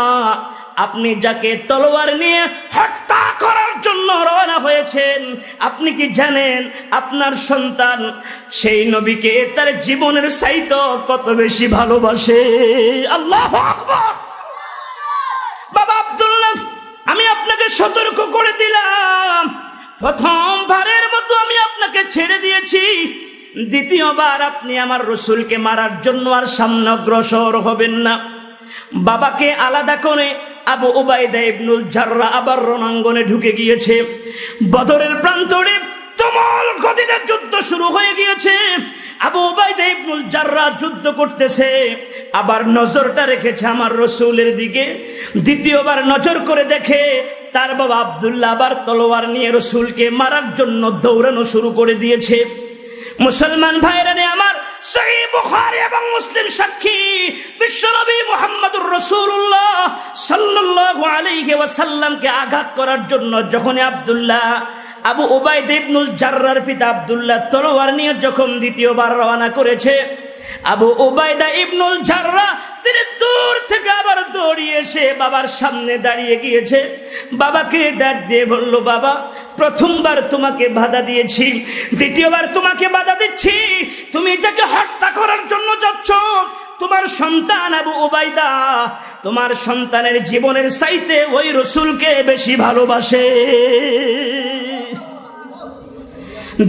আপনি যাকে তলোয়ার নিয়ে হত্যা করার জন্য রওনা হয়েছেন, আপনি কি জানেন আপনার সন্তান সেই নবীকে তার জীবনের চাইতে কত বেশি ভালোবাসে? আল্লাহু আকবার। বাবা আব্দুল্লাহ, আমি আপনাকে সতর্ক করে দিলাম, প্রথমবারের মতো আমি আপনাকে ছেড়ে দিয়েছি, দ্বিতীয়বার আপনি আমার রসুলকে মারার জন্য আর সামনে অগ্রসর হবেন না। বাবাকে আলাদা করে আবু উবাইদা ইবনুল জাররাহ আবার রণাঙ্গনে ঢুকে গিয়েছে। বদরের প্রান্তরে তুমুল গতিতে যুদ্ধ শুরু হয়ে গিয়েছে। আবু উবাইদা ইবনুল জাররাহ যুদ্ধ করতেছে, আবার নজরটা রেখেছে আমার রসুলের দিকে। দ্বিতীয়বার নজর করে দেখে তার বাবা আব্দুল্লাহ আবার তলোয়ার নিয়ে রসুলকে মারার জন্য দৌড়ানো শুরু করে দিয়েছে। মুসলমান ভাইরা আমার, সহিহ বুখারী এবং মুসলিম সাক্ষী, বিশ্বনবী মুহাম্মদুর রাসূলুল্লাহ সাল্লাল্লাহু আলাইহি ওয়াসাল্লামকে আঘাত করার জন্য যখন আব্দুল্লাহ আবু উবাইদা ইবনুল জাররার পিতা আব্দুল্লাহ তলোয়ার নিয়ে যখন দ্বিতীয়বার রওনা করেছে, আবু উবাইদা ইবনুল জাররা তিনি দূর থেকে আবার দৌড়িয়ে এসে বাবার সামনে দাঁড়িয়ে গিয়েছে। বাবাকে ডাক দিয়ে বলল, বাবা, প্রথমবার তোমাকে বাধা দিয়েছি, দ্বিতীয়বার তোমাকে বাধা দিচ্ছি। তুমি যাকে হত্যা করার জন্য যাচ্ছ, তোমার সন্তান আবু উবাইদা তোমার সন্তানের জীবনের চাইতে ওই রাসূলকে বেশি ভালোবাসে।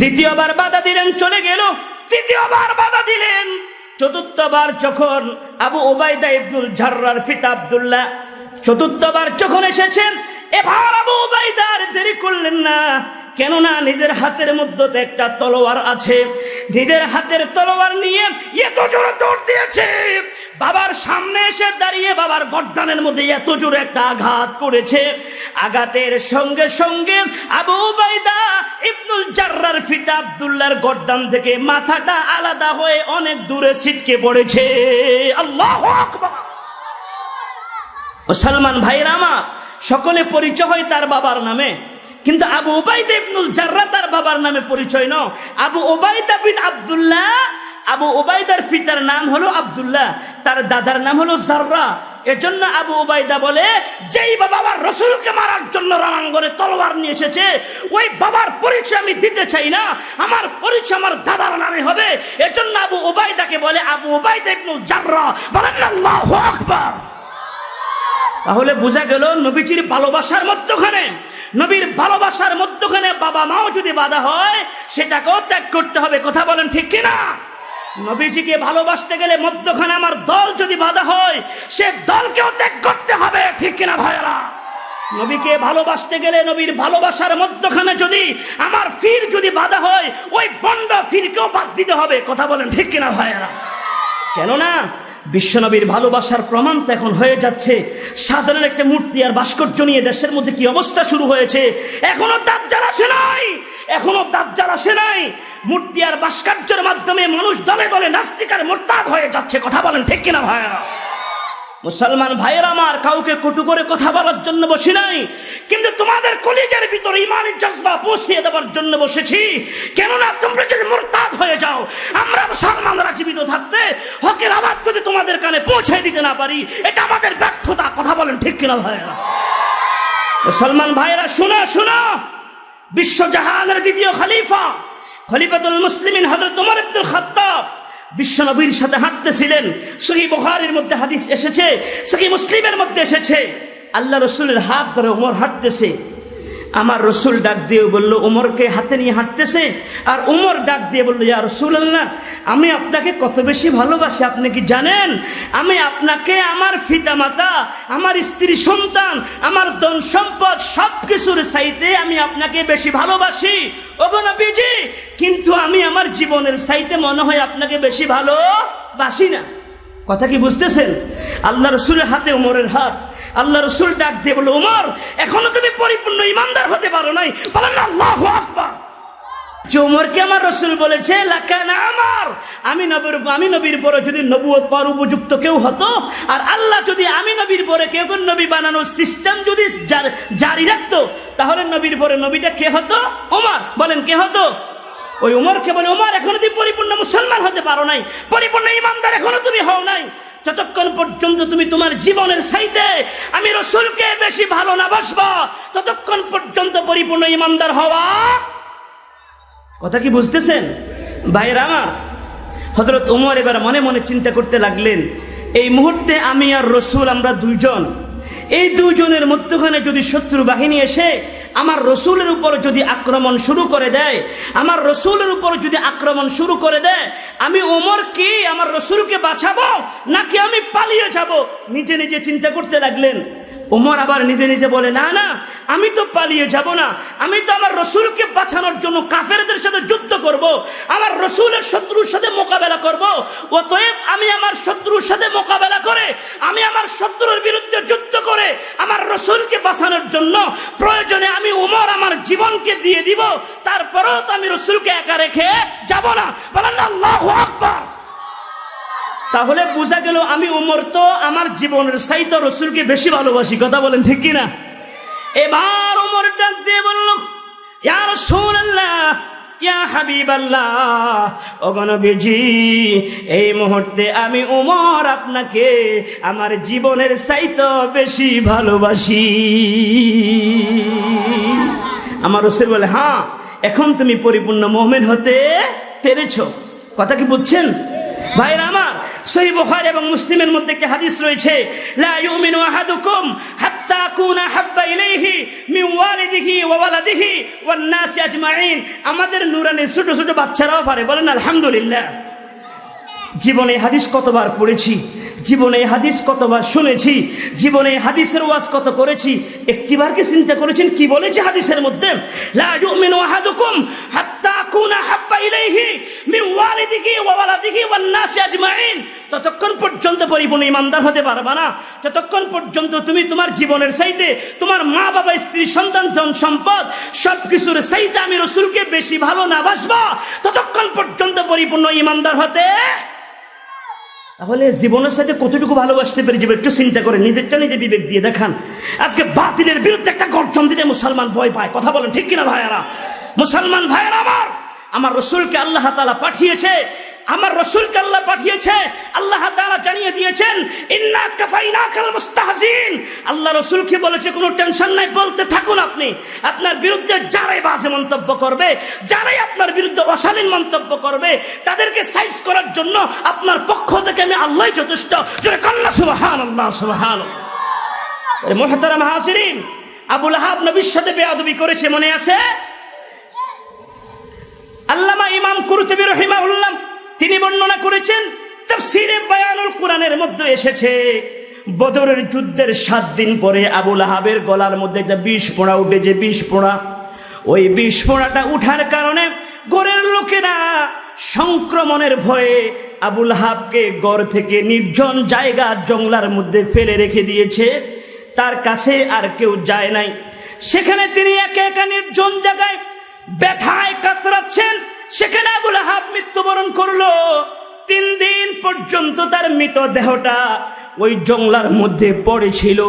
দ্বিতীয়বার বাধা দিলেন, চলে গেল। তৃতীয়বার বাধা দিলেন। চতুর্থবার যখন আবু উবাইদা ইবনুল জাররার পিতা আব্দুল্লাহ চতুর্থবার যখন এসেছেন, এবার আবু উবাইদা আর দেরি করলেন না, কেননা নিজের হাতের মধ্যে একটা তলোয়ার আছে। নিজের হাতের তলোয়ার নিয়ে এত জোরে দৌড় দিয়েছে, বাবার সামনে এসে দাঁড়িয়ে বাবার গর্দানের মধ্যে এত জোরে একটা আঘাত করেছে। আঘাতের সঙ্গে সঙ্গে আবু উবাইদা ইবনুল জাররার পিতা আব্দুল্লাহর গর্দান থেকে মাথাটা আলাদা হয়ে অনেক দূরে ছিটকে পড়েছে। আল্লাহু আকবার। মুসলমান ভাইরা আমার, সকলে পরিচয় হয় তার বাবার নামে, কিন্তু আবু উবাইদা ইবনুল জাররা তার বাবার নামে পরিচয় নয়। আবু উবাইদা বিন আব্দুল্লাহ, আবু উবাইদার পিতার নাম হলো আব্দুল্লাহ, তার দাদার নাম হলো জাররা। এজন্য আবু উবাইদা বলে, যেই বাবা আমার রাসূলকে মারার জন্য রণাঙ্গনে তলোয়ার নিয়ে এসেছে, ওই বাবার পরিচয় আমি দিতে চাই না, আমার পরিচয় আমার দাদার নামে হবে। এজন্য আবু উবাইদাকে বলে আবু উবাইদা ইবনুল জাররা। বলেন আল্লাহু আকবার। তাহলে বোঝা গেল নবীজির ভালোবাসার মধ্যখানে, নবীর ভালোবাসার মধ্যখানে বাবা মাও যদি বাধা হয়, সেটাকেও ত্যাগ করতে হবে। কথা বলেন ঠিক কিনা? নবীজিকে ভালোবাসতে গেলে মধ্যখানে আমার দল যদি বাধা হয়, সে দলকেও ত্যাগ করতে হবে। ঠিক কিনা ভাইয়েরা? নবীকে ভালোবাসতে গেলে নবীর ভালোবাসার মধ্যখানে যদি আমার ফির যদি বাধা হয়, ওই বন্ড ফিরকেও বাদ দিতে হবে। কথা বলেন ঠিক কিনা ভাইয়েরা? কেননা বিশ্বনবীর ভালোবাসার প্রমাণ তো এখন হয়ে যাচ্ছে। সাধারণ একটা মূর্তি আর ভাস্কর্য নিয়ে দেশের মধ্যে কি অবস্থা শুরু হয়েছে। এখনো দাজ্জাল আসে নাই, এখনো দাজ্জাল আসে নাই। মূর্তি আর ভাস্কর্যের মাধ্যমে মানুষ দলে দলে নাস্তিক আর মুরতাদ হয়ে যাচ্ছে। কথা বলেন ঠিক কিনা ভাইয়েরা? মুসলমান ভাইয়েরা আমার, কাউকে কটু করে কথা বলার জন্য বসি নাই, কিন্তু তোমাদের কলিজার ভিতরে ইমানের জজবা পৌঁছিয়ে দেওয়ার জন্য বসেছি। কেননা তোমরা যদি মুরতাদ হয়ে যাও, আমরা মুসলমানরা জীবিত থাকতে হকের আওয়াজ যদি তোমাদের কানে পৌঁছে দিতে না পারি, এটা আমাদের ব্যর্থতা। কথা বলেন ঠিক কিনা ভাইয়েরা? মুসলমান ভাইয়েরা শুনো শুনো, বিশ্বজাহানের দ্বিতীয় খলিফা, খলিফাতুল মুসলিমিন হযরত ওমর ইবনুল খাত্তাব বিশ্বনবীর সাথে হাঁটতেছিলেন। সহিহ বুখারীর মধ্যে হাদিস এসেছে, সহিহ মুসলিমের মধ্যে এসেছে, আল্লাহ রসুলের হাত ধরে ওমর হাঁটতেছে। আমার রসুল ডাক দিয়ে বলল, ওমরকে হাতে নিয়ে হাঁটতেছে, আর ওমর ডাক দিয়ে বলল, ইয়া রাসূলুল্লাহ, আমি আপনাকে কত বেশি ভালোবাসি আপনি কি জানেন? আমি আপনাকে আমার পিতামাতা, আমার স্ত্রী সন্তান, আমার ধন সম্পদ সবকিছুর চাইতে আমি আপনাকে বেশি ভালোবাসি ওগো নবীজি, কিন্তু আমি আমার জীবনের চাইতে মনে হয় আপনাকে বেশি ভালোবাসি না। কথা কি বুঝতেছেন? আল্লাহ রসুলের হাতে ওমরের হাত। আল্লাহ রসুল ডাক দিয়ে বলল, ওমর, এখনো তুমি পরিপূর্ণ ইমানদার হতে পারো নাই। বলেন আল্লাহু আকবার। যে ওমরকে আমার রসুল বলেছে, লাকানা আমার, আমি নবীর পরে যদি নবুয়ত পাওয়ার উপযুক্ত কেউ হতো, আর আল্লাহ যদি আমি নবীর পরে কেউ নবী বানানোর সিস্টেম যদি জারি রাখতো, তাহলে নবীর পরে নবীটা কে হতো? ওমর। বলেন কে হতো? ওই ওমরকে বলে, ওমর, এখনো তুমি পরিপূর্ণ মুসলমান হতে পারো নাই, পরিপূর্ণ ইমানদার এখনো তুমি হও নাই। যতক্ষণ পর্যন্ত তুমি তোমার জীবনের চাইতে আমি রাসূলকে বেশি ভালো না বাসবা, ততক্ষণ পর্যন্ত পরিপূর্ণ ইমানদার হওয়া। কথা কি বুঝতেছেন ভাইরা আমার? হযরত ওমর এবার মনে মনে চিন্তা করতে লাগলেন, এই মুহূর্তে আমি আর রাসূল আমরা দুইজন, এই দুইজনের মধ্যখানে যদি শত্রু বাহিনী এসে আমার রসুলের উপর যদি আক্রমণ শুরু করে দেয়, আমার রসুলের উপর যদি আক্রমণ শুরু করে দেয়, আমি ওমর কি আমার রসুলকে বাঁচাবো নাকি আমি পালিয়ে যাব? নিজে নিজে চিন্তা করতে লাগলেন। ওমর আবার নিজে নিজে বলে, না না, আমি তো পালিয়ে যাব না, আমি তো আমার রসুলকে বাঁচানোর জন্য কাফেরদের সাথে যুদ্ধ করব, আমার রসুলের শত্রুর সাথে মোকাবেলা করব। অতএব আমি আমার শত্রুর সাথে মোকাবেলা করে, আমি আমার শত্রুর বিরুদ্ধে যুদ্ধ করে আমার রসুলকে বাঁচানোর জন্য প্রয়োজনে আমি ওমর আমার জীবনকে দিয়ে দিব, তারপরেও তো আমি রসুলকে একা রেখে যাব না। বলেন আল্লাহু আকবার। তাহলে বোঝা গেল আমি ওমর তো আমার জীবনের চাইতে রসুলকে বেশি ভালোবাসি। কথা বলেন ঠিক কিনা? এবার ওমর ডাক দিয়ে বলল, ইয়া রাসূলুল্লাহ, ইয়া হাবিবাল্লাহ, ওগো নবীজি, এই মুহূর্তে আমি ওমর আপনাকে আমার জীবনের চাইতে বেশি ভালোবাসি। আমার রাসূল বলে, হ্যাঁ, এখন তুমি পরিপূর্ণ মুমিন হতে পেরেছো। কথা কি বুঝছেন ভাইরা আমার? সহিহ বুখারী এবং মুসলিমের মধ্যে একটি হাদিস রয়েছে, লা ইউমিনু আহাদুকুম হাত্তা আকুনা হাব্বা ইলাইহি মিন ওয়ালিদিহি ওয়া ওয়ালাদিহি ওয়ান নাসি আজমাইন। আমাদের নূরানি ছোট ছোট বাচ্চারাও পারে, বলেন আলহামদুলিল্লাহ। জীবনে হাদিস কতবার পড়েছি, জীবনে হাদিস কতবার শুনেছি, জীবনে হাদিসের ওয়াজ কত করেছি, একটিবার কি চিন্তা করেছেন কি বলেছে হাদিসের মধ্যে? লা ইউমিনু আহাদুকুম হাত্তা আকুনা হাব্বা ইলাইহি মিন ওয়ালিদিহি ওয়া ওয়ালাদিহি ওয়ান নাসি আজমাইন। ততক্ষণ পর্যন্ত পরিপূর্ণ ইমানদার হতে পারবা না যতক্ষণ পর্যন্ত তুমি তোমার জীবনের চাইতে, তোমার মা বাবা, স্ত্রী, সন্তান, ধন সম্পদ সবকিছুর চাইতে আমি রাসূলকে বেশি ভালো না বাসবা, ততক্ষণ পর্যন্ত পরিপূর্ণ ইমানদার হতে। তাহলে জীবনের সাথে কতটুকু ভালোবাসতে পেরে যাবে একটু চিন্তা করে, নিজেরটা নিজে বিবেক দিয়ে দেখান। আজকে বাতিলের বিরুদ্ধে একটা গর্জন দিতে মুসলমান ভয় পায়। কথা বলেন ঠিক কিনা ভাইয়ারা? মুসলমান ভাইয়ারা আমার রাসূলকে আল্লাহ তাআলা পাঠিয়েছে, আমার রাসূলকে আল্লাহ পাঠিয়েছে, আল্লাহ তাআলা জানিয়ে দিয়েছেন ইন্না কাফাইনাকাল মুস্তাহজিন। আল্লাহ রাসূলকে বলেছে কোনো টেনশন নাই, বলতে থাকুন। আপনি আপনার বিরুদ্ধে যারাই বাজে মন্তব্য করবে, যারাই আপনার বিরুদ্ধে অশালীন মন্তব্য করবে, তাদেরকে সাইজ করার জন্য আপনার পক্ষ থেকে আমি আল্লাহই যথেষ্ট। জোরে কান্না সুবহানাল্লাহ, সুবহানাল্লাহ। মুহতারাম হাজিরিন, আবু লাহাব নবীর সাথে বেয়াদবি করেছে, মনে আছে? আল্লামা ইমাম কুরতুবী রাহিমাহুল্লাহ তিনি বর্ণনা করেছেন, তাফসীরে বায়ানুল কুরআনের মধ্যে এসেছে, বদরের যুদ্ধের 7 দিন পরে আবু লাহাবের গলার মধ্যে একটা বিষ পোড়া উঠেছে, বিষ পোড়া। ওই বিষ পোড়াটা উঠার কারণে ঘরের লোকেরা সংক্রমণের ভয়ে আবু লাহাবকে ঘর থেকে নির্জন জায়গা জঙ্গলার মধ্যে ফেলে রেখে দিয়েছে। তার কাছে আর কেউ যায় নাই। সেখানে তিনি একা একা নির্জন জায়গায় ব্যথায় কাতরাচ্ছেন। সেখানে আবু লাহাব মৃত্যুবরণ করলো। 3 দিন পর্যন্ত তার মৃতদেহটা ওই জঙ্গলার মধ্যে পড়েছিল,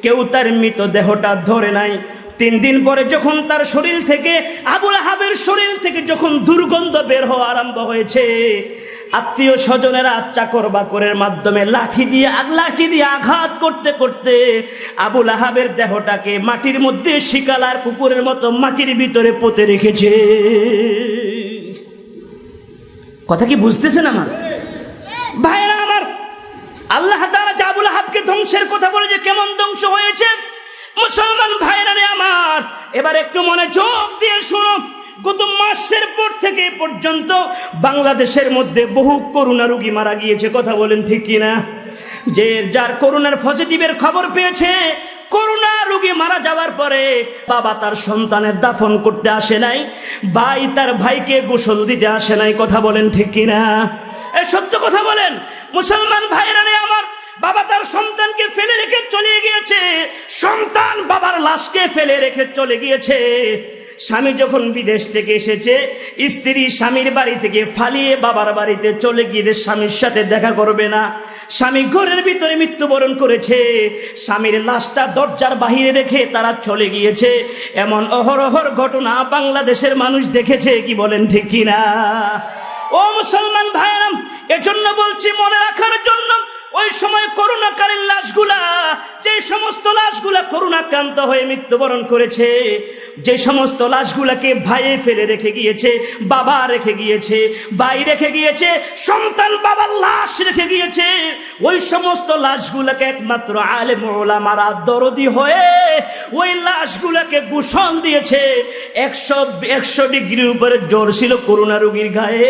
কেউ তার মৃতদেহটা ধরে নাই। 3 দিন পরে যখন তার শরীর থেকে, আবু লাহাবের শরীর থেকে যখন দুর্গন্ধ বের হওয়া আরম্ভ হয়েছে, আত্মীয় স্বজনেরা চাকর বাকরের মাধ্যমে লাঠি দিয়ে আঘাত করতে করতে আবু লাহাবের দেহটাকে মাটির মধ্যে শিকালার কুকুরের মতো মাটির ভিতরে পুঁতে রেখেছে। কথা কি বুঝতেছেন আমার ভাইরা আমার? আল্লাহ তাআলা আবু লাহাবকে ধ্বংসের কথা বলে যে কেমন ধ্বংস হয়েছে মুসলমান ভাইরা রে আমার, এবার একটু মনোযোগ দিয়ে শুনো। গত মাসের পর থেকে পর্যন্ত বাংলাদেশের মধ্যে বহু করোনা রোগী মারা গিয়েছে। কথা বলেন ঠিক কিনা? যে যার করোনার পজিটিভের খবর পেয়েছে, করোনা রোগী মারা যাওয়ার পরে বাবা তার সন্তানের দাফন করতে আসে নাই, ভাই তার ভাইকে গোসল দিতে আসে নাই। কথা বলেন ঠিক কিনা? সত্য কথা বলেন মুসলমান ভাইরা রে আমার। বাবা তার সন্তানকে ফেলে রেখে চলে গিয়েছে, সন্তান বাবার লাশকে ফেলে রেখে চলে গিয়েছে। স্বামী যখন বিদেশ থেকে এসেছে, স্ত্রী স্বামীর বাড়ি থেকে ফালিয়ে বাবার বাড়িতে চলে গিয়ে স্বামীর সাথে দেখা করবে না। স্বামী ঘরের ভিতরে মৃত্যুবরণ করেছে, স্বামীর লাশটা দরজার বাহিরে রেখে তারা চলে গিয়েছে। এমন অহরহর ঘটনা বাংলাদেশের মানুষ দেখেছে। কি বলেন ঠিক কিনা? ও মুসলমান ভাইরা, এজন্য বলছি মনে রাখার জন্য, ওই সময় করোনাকালীন লাশগুলা, যে সমস্ত লাশগুলা করোনাক্রান্ত হয়ে মৃত্যুবরণ করেছে, যে সমস্ত লাশগুলাকে ভাইয়ে ফেলে রেখে গিয়েছে, বাবা রেখে গিয়েছে, ভাই রেখে গিয়েছে, সন্তান বাবার লাশ রেখে গিয়েছে, ওই সমস্ত লাশগুলাকে একমাত্র আলেম ওলামারা দরদি হয়ে ওই লাশগুলাকে গোসল দিয়েছে। 100 ডিগ্রির উপরে জ্বর ছিল করোনা রোগীর গায়ে,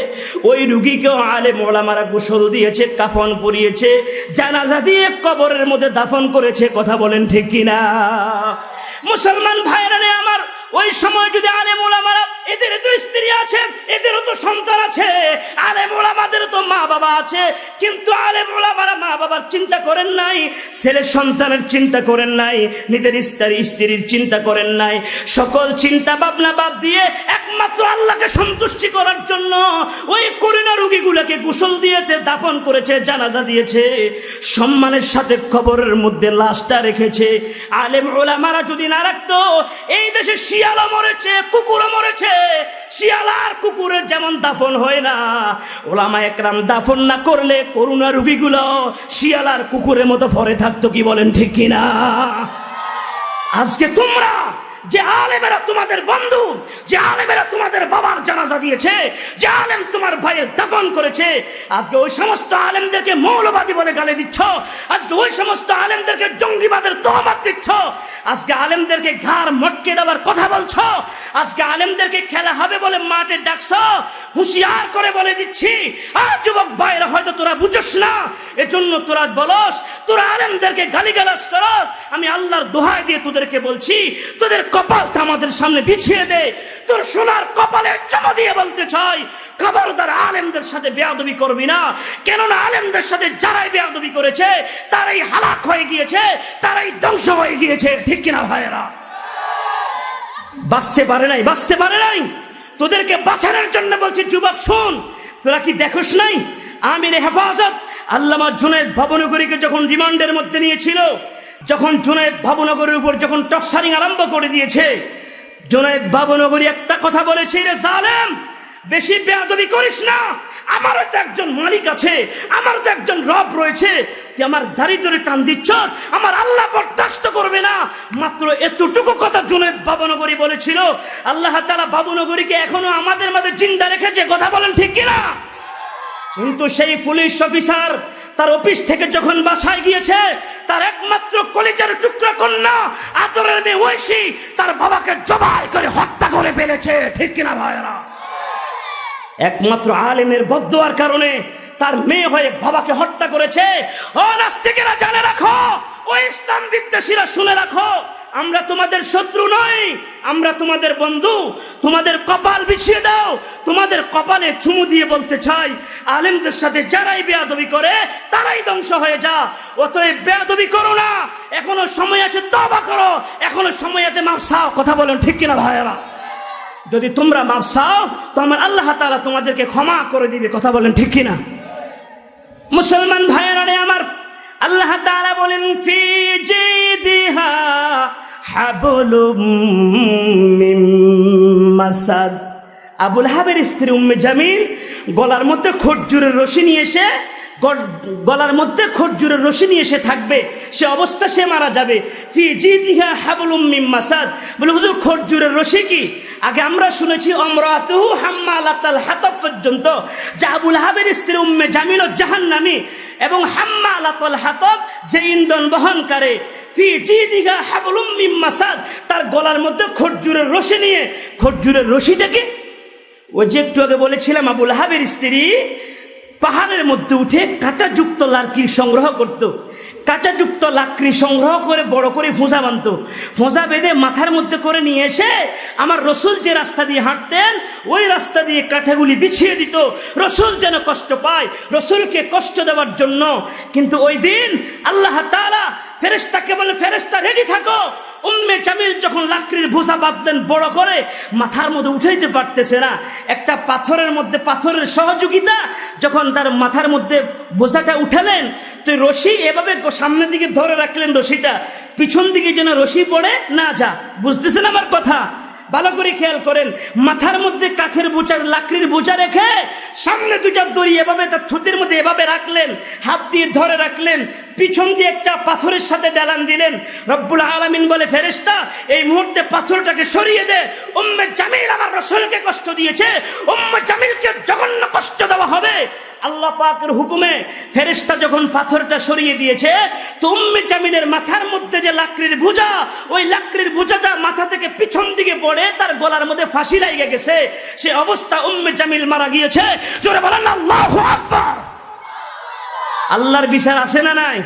ওই রোগীকেও আলেম ওলামারা গোসল দিয়েছে, কাফন পরিয়েছে, জানাজা দিয়ে কবরের মধ্যে দাফন করেছে। কথা বলেন ঠিক কিনা মুসলমান ভাইরা রে আমার? ওই সময় যদি আলেম ওলামারা এদের তো স্ত্রী আছে, এদেরও তো সন্তান আছে, আলেম ওলামাদের তো মা বাবা আছে, কিন্তু আলেম ওলামারা মা বাবার চিন্তা করেন নাই, ছেলে সন্তানের চিন্তা করেন নাই, নিজের স্ত্রীর চিন্তা করেন নাই। সকল চিন্তা ভাবনা বাদ দিয়ে একমাত্র আল্লাহকে সন্তুষ্টি করার জন্য ওই করোনা রোগীগুলোকে গোসল দিয়েছে, দাফন করেছে, জানাজা দিয়েছে, সম্মানের সাথে কবরের মধ্যে লাশটা রেখেছে। আলেম ওলামারা যদি না রাখতো, এই দেশে শিয়ালও মরেছে, কুকুরও মরেছে। শিয়াল আর কুকুরের যেমন দাফন হয় না, ওলামা একরাম দাফন না করলে করোনা রোগীগুলো শিয়াল আর কুকুরের মতো পড়ে থাকতো। কি বলেন ঠিক কিনা? আজকে তোমরা যে আলেমেরা তোমাদের বন্ধু, যে আলেমেরা তোমাদের বাবার জানাজা দিয়েছে, যে আলেম তোমার ভাইয়ের দাফন করেছে, আজকে ওই সমস্ত আলেমদেরকে মৌলবাদী বলে গালি দিচ্ছ, আজকে ওই সমস্ত আলেমদেরকে জঙ্গিবাদের তহমত দিচ্ছ, আজকে আলেমদেরকে ঘাড় মটকে দেওয়ার কথা বলছো, আজকে আলেমদেরকে খেলা হবে বলে মাঠে ডাকছো। হুঁশিয়ার করে বলে দিচ্ছি, আর যুবক ভাইরা হয়তো তোরা বুঝোস না, এজন্য তোরা বলস, তোরা আলেমদেরকে গালিগালাজ করস। আমি আল্লাহর দোহাই দিয়ে তোদেরকে বলছি, তোদের কপালটা আমাদের সামনে বিছিয়ে দে, তোর সোনার কপালে চমা দিয়ে বলতে চাই, খবরদার আলেমদের সাথে বেয়াদবি করবি না। কেননা আলেমদের সাথে যারাই বেয়াদবি করেছে তারাই হালাক হয়ে গিয়েছে, তারাই ধ্বংস হয়ে গিয়েছে। ঠিক কিনা ভাইয়েরা? বাঁচতে পারে নাই, বাঁচতে পারে নাই। তোদেরকে বাঁচানোর জন্য বলছি, যুবক শোন, তোরা কি দেখোস নাই আমির হেফাজত আল্লামা জুনায়েদ ভবনগরীকে যখন রিমান্ডের মধ্যে নিয়েছিল, যখন জুনায়েদ ভবনগরীর উপর যখন টর্চারিং আরম্ভ করে দিয়েছে, জুনায়েদ ভবনগরী একটা কথা বলেছে, রে জালেম, বেশি বেয়াদবি করিস না, আমারও তো একজন মালিক আছে, আমারও তো একজন রব রয়েছে, তুই আমার দাড়ি ধরে টান দিচ্ছ, আমার আল্লাহ বরদাস্ত করবে না। মাত্র এতটুকু কথা জুনায়েদ ভবনগরী বলেছিল, আল্লাহ তাআলা ভবনগরীকে এখনো আমাদের মাঝে জিন্দা রেখেছে। কথা বলেন ঠিক কিনা? কিন্তু সেই পুলিশ অফিসার তার অফিস থেকে যখন বাসায় গিয়েছে, তার একমাত্র কলিজার টুকরা কন্যা আদরের মেয়ে ঐশী তার বাবাকে জবাই করে হত্যা করে ফেলেছে। ঠিক কিনা ভাইরা? একমাত্র আলেমের বদদোয়ার কারণে তার মেয়ে হয়ে বাবাকে হত্যা করেছে। ও নাস্তিকেরা জানে রাখো, ও ইসলাম বিদ্বেষীরা শুনে রাখো, আমরা তোমাদের শত্রু নই, আমরা তোমাদের বন্ধু। তোমাদের কপাল বিছিয়ে দাও, তোমাদের কপালে চুমু দিয়ে বলতে চাই, আলেমদের সাথে যারাই বেয়াদবি করে তারাই ধ্বংস হয়ে যা। অতএব বেয়াদবি করো না, এখনো সময় আছে, তওবা করো, এখনো সময় আছে, মাফ চাও। কথা বলেন ঠিক কিনা ভাইয়েরা? যদি তোমরা মাফ চাও তো আমার আল্লাহ তাআলা তোমাদেরকে ক্ষমা করে দিবে। কথা বলেন ঠিক কিনা? মুসলমান ভাইয়েরা রে আমার, আল্লাহ তাআলা বলেন, ফি জিদিহা হাবলুম মিন মাসাদ। আবুল হাবের স্ত্রী উম্মে জামিল গলার মধ্যে খরজুরের রশি নিয়ে এসে, গলার মধ্যে খরজুরের রশি নিয়ে এসে থাকবে, সে অবস্থা সে মারা যাবে। ফি জিদিহা হাবলুম মিন মাসাদ। বলে হুজুর খরজুরের রশি কি? আগে আমরা শুনেছি আমরাতুহু হাম্মালাতাল হাতাব পর্যন্ত, যে আবুল হাবের স্ত্রী উম্মে জামিল জাহান্নামী এবং হাম্মালাতুল হাতাব যে ইন্ধন বহন করে। ফি জিদিহা হাবলুম মিন মাসাদ, তার গলার মধ্যে খরজুরের রশি নিয়ে। খরজুরের রশিটা কি? ওই যে একটু আগে বলেছিলাম, আবুল হাবের স্ত্রী পাহাড়ের মধ্যে উঠে কাঁটাযুক্ত লাকড়ি সংগ্রহ করত, কাঁটাযুক্ত লাকড়ি সংগ্রহ করে বড় করে ফোঁজা বাঁধত, ফোঁজা বেঁধে মাথার মধ্যে করে নিয়ে এসে আমার রসুল যে রাস্তা দিয়ে হাঁটতেন ওই রাস্তা দিয়ে কাঁটাগুলি বিছিয়ে দিত, রসুল যেন কষ্ট পায়, রসুলকে কষ্ট দেওয়ার জন্য। কিন্তু ওই দিন আল্লাহ তাআলা ফেরেশতাকে বলে, ফেরেশতা রেডি থাকো। উম্মে জামিল যখন লাকড়ির বোঝা বাঁধলেন বড় করে, মাথার মধ্যে উঠাইতে পারতেছে না, একটা পাথরের মধ্যে পাথরের সহযোগিতা, যখন তার মাথার মধ্যে বোঝাটা উঠালেন, তো রশি এভাবে সামনের দিকে ধরে রাখলেন, রশিটা পিছন দিকে যেন রশি পড়ে না যা। বুঝতেছেন আমার কথা? ভালো করে খেয়াল করেন। মাথার মধ্যে কাঠের বোঝা, লাকড়ির বোঝা রেখে সামনে দুইটা দড়ি এভাবে তার থুতির মধ্যে এভাবে রাখলেন, হাত দিয়ে ধরে রাখলেন, পিছন দিয়ে একটা পাথরের সাথে ডালান দিলেন। রব্বুল আলামিন বলে, ফেরেশতা এই মুহূর্তে পাথরটাকে সরিয়ে দে, উম্মে জামিল আমার রাসূলকে কষ্ট দিয়েছে, উম্মে জামিলকে জঘন্য কষ্ট দেওয়া হবে। আল্লাহ পাকের হুকুমে ফেরেশতা যখন পাথরটা সরিয়ে দিয়েছে, তো উম্মে জামিলের মাথার মধ্যে যে লাকড়ির বোঝা, ওই লাকড়ির বোঝাটা মাথা থেকে পিছন দিকে পড়ে তার গলার মধ্যে ফাঁসি লাগিয়ে গেছে। সে অবস্থা উম্মে জামিল মারা গিয়েছে। জোরে বলেন আল্লাহু আকবার। আল্লাহর বিচার আছে না নাই?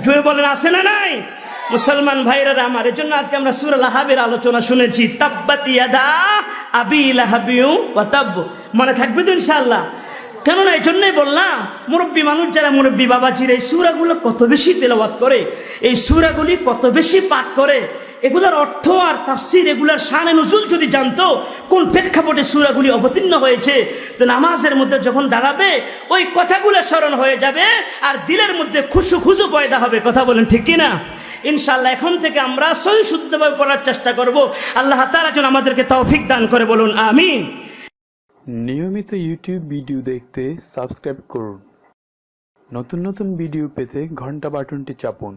জোরে বলেন আছে না নাই? মুসলমান ভাইরা আমার, এর জন্য আজকে আমরা সূরা লাহাবের আলোচনা শুনেছি, তাব্বাত ইয়াদা আবি লাহাবিউ ওয়া তাব। মনে থাকবে তো ইনশাআল্লাহ? কেননা এই জন্যই বললাম, মুরব্বী মানুষ যারা, মুরব্বী বাবাজির এই সূরাগুলো কত বেশি তেলাওয়াত করে, এই সূরাগুলি কত বেশি পাঠ করে, এগুলার অর্থ আর তাফসীর, এগুলার শানে নুজুল যদি জানতো, কোন প্রেক্ষাপটে সূরাগুলি অবতীর্ণ হয়েছে, তো নামাজের মধ্যে যখন দাঁড়াবে ওই কথাগুলো স্মরণ হয়ে যাবে আর দিলের মধ্যে খুশু পয়দা হবে। কথা বলেন ঠিক কিনা? ইনশাআল্লাহ এখন থেকে আমরা সহি শুদ্ধভাবে পড়ার চেষ্টা করব। আল্লাহ তাআলা যেন আমাদেরকে তৌফিক দান করে, বলুন আমিন। নিয়মিত ইউটিউব ভিডিও দেখতে সাবস্ক্রাইব করুন। নতুন নতুন ভিডিও পেতে ঘন্টা বাটনটি চাপুন।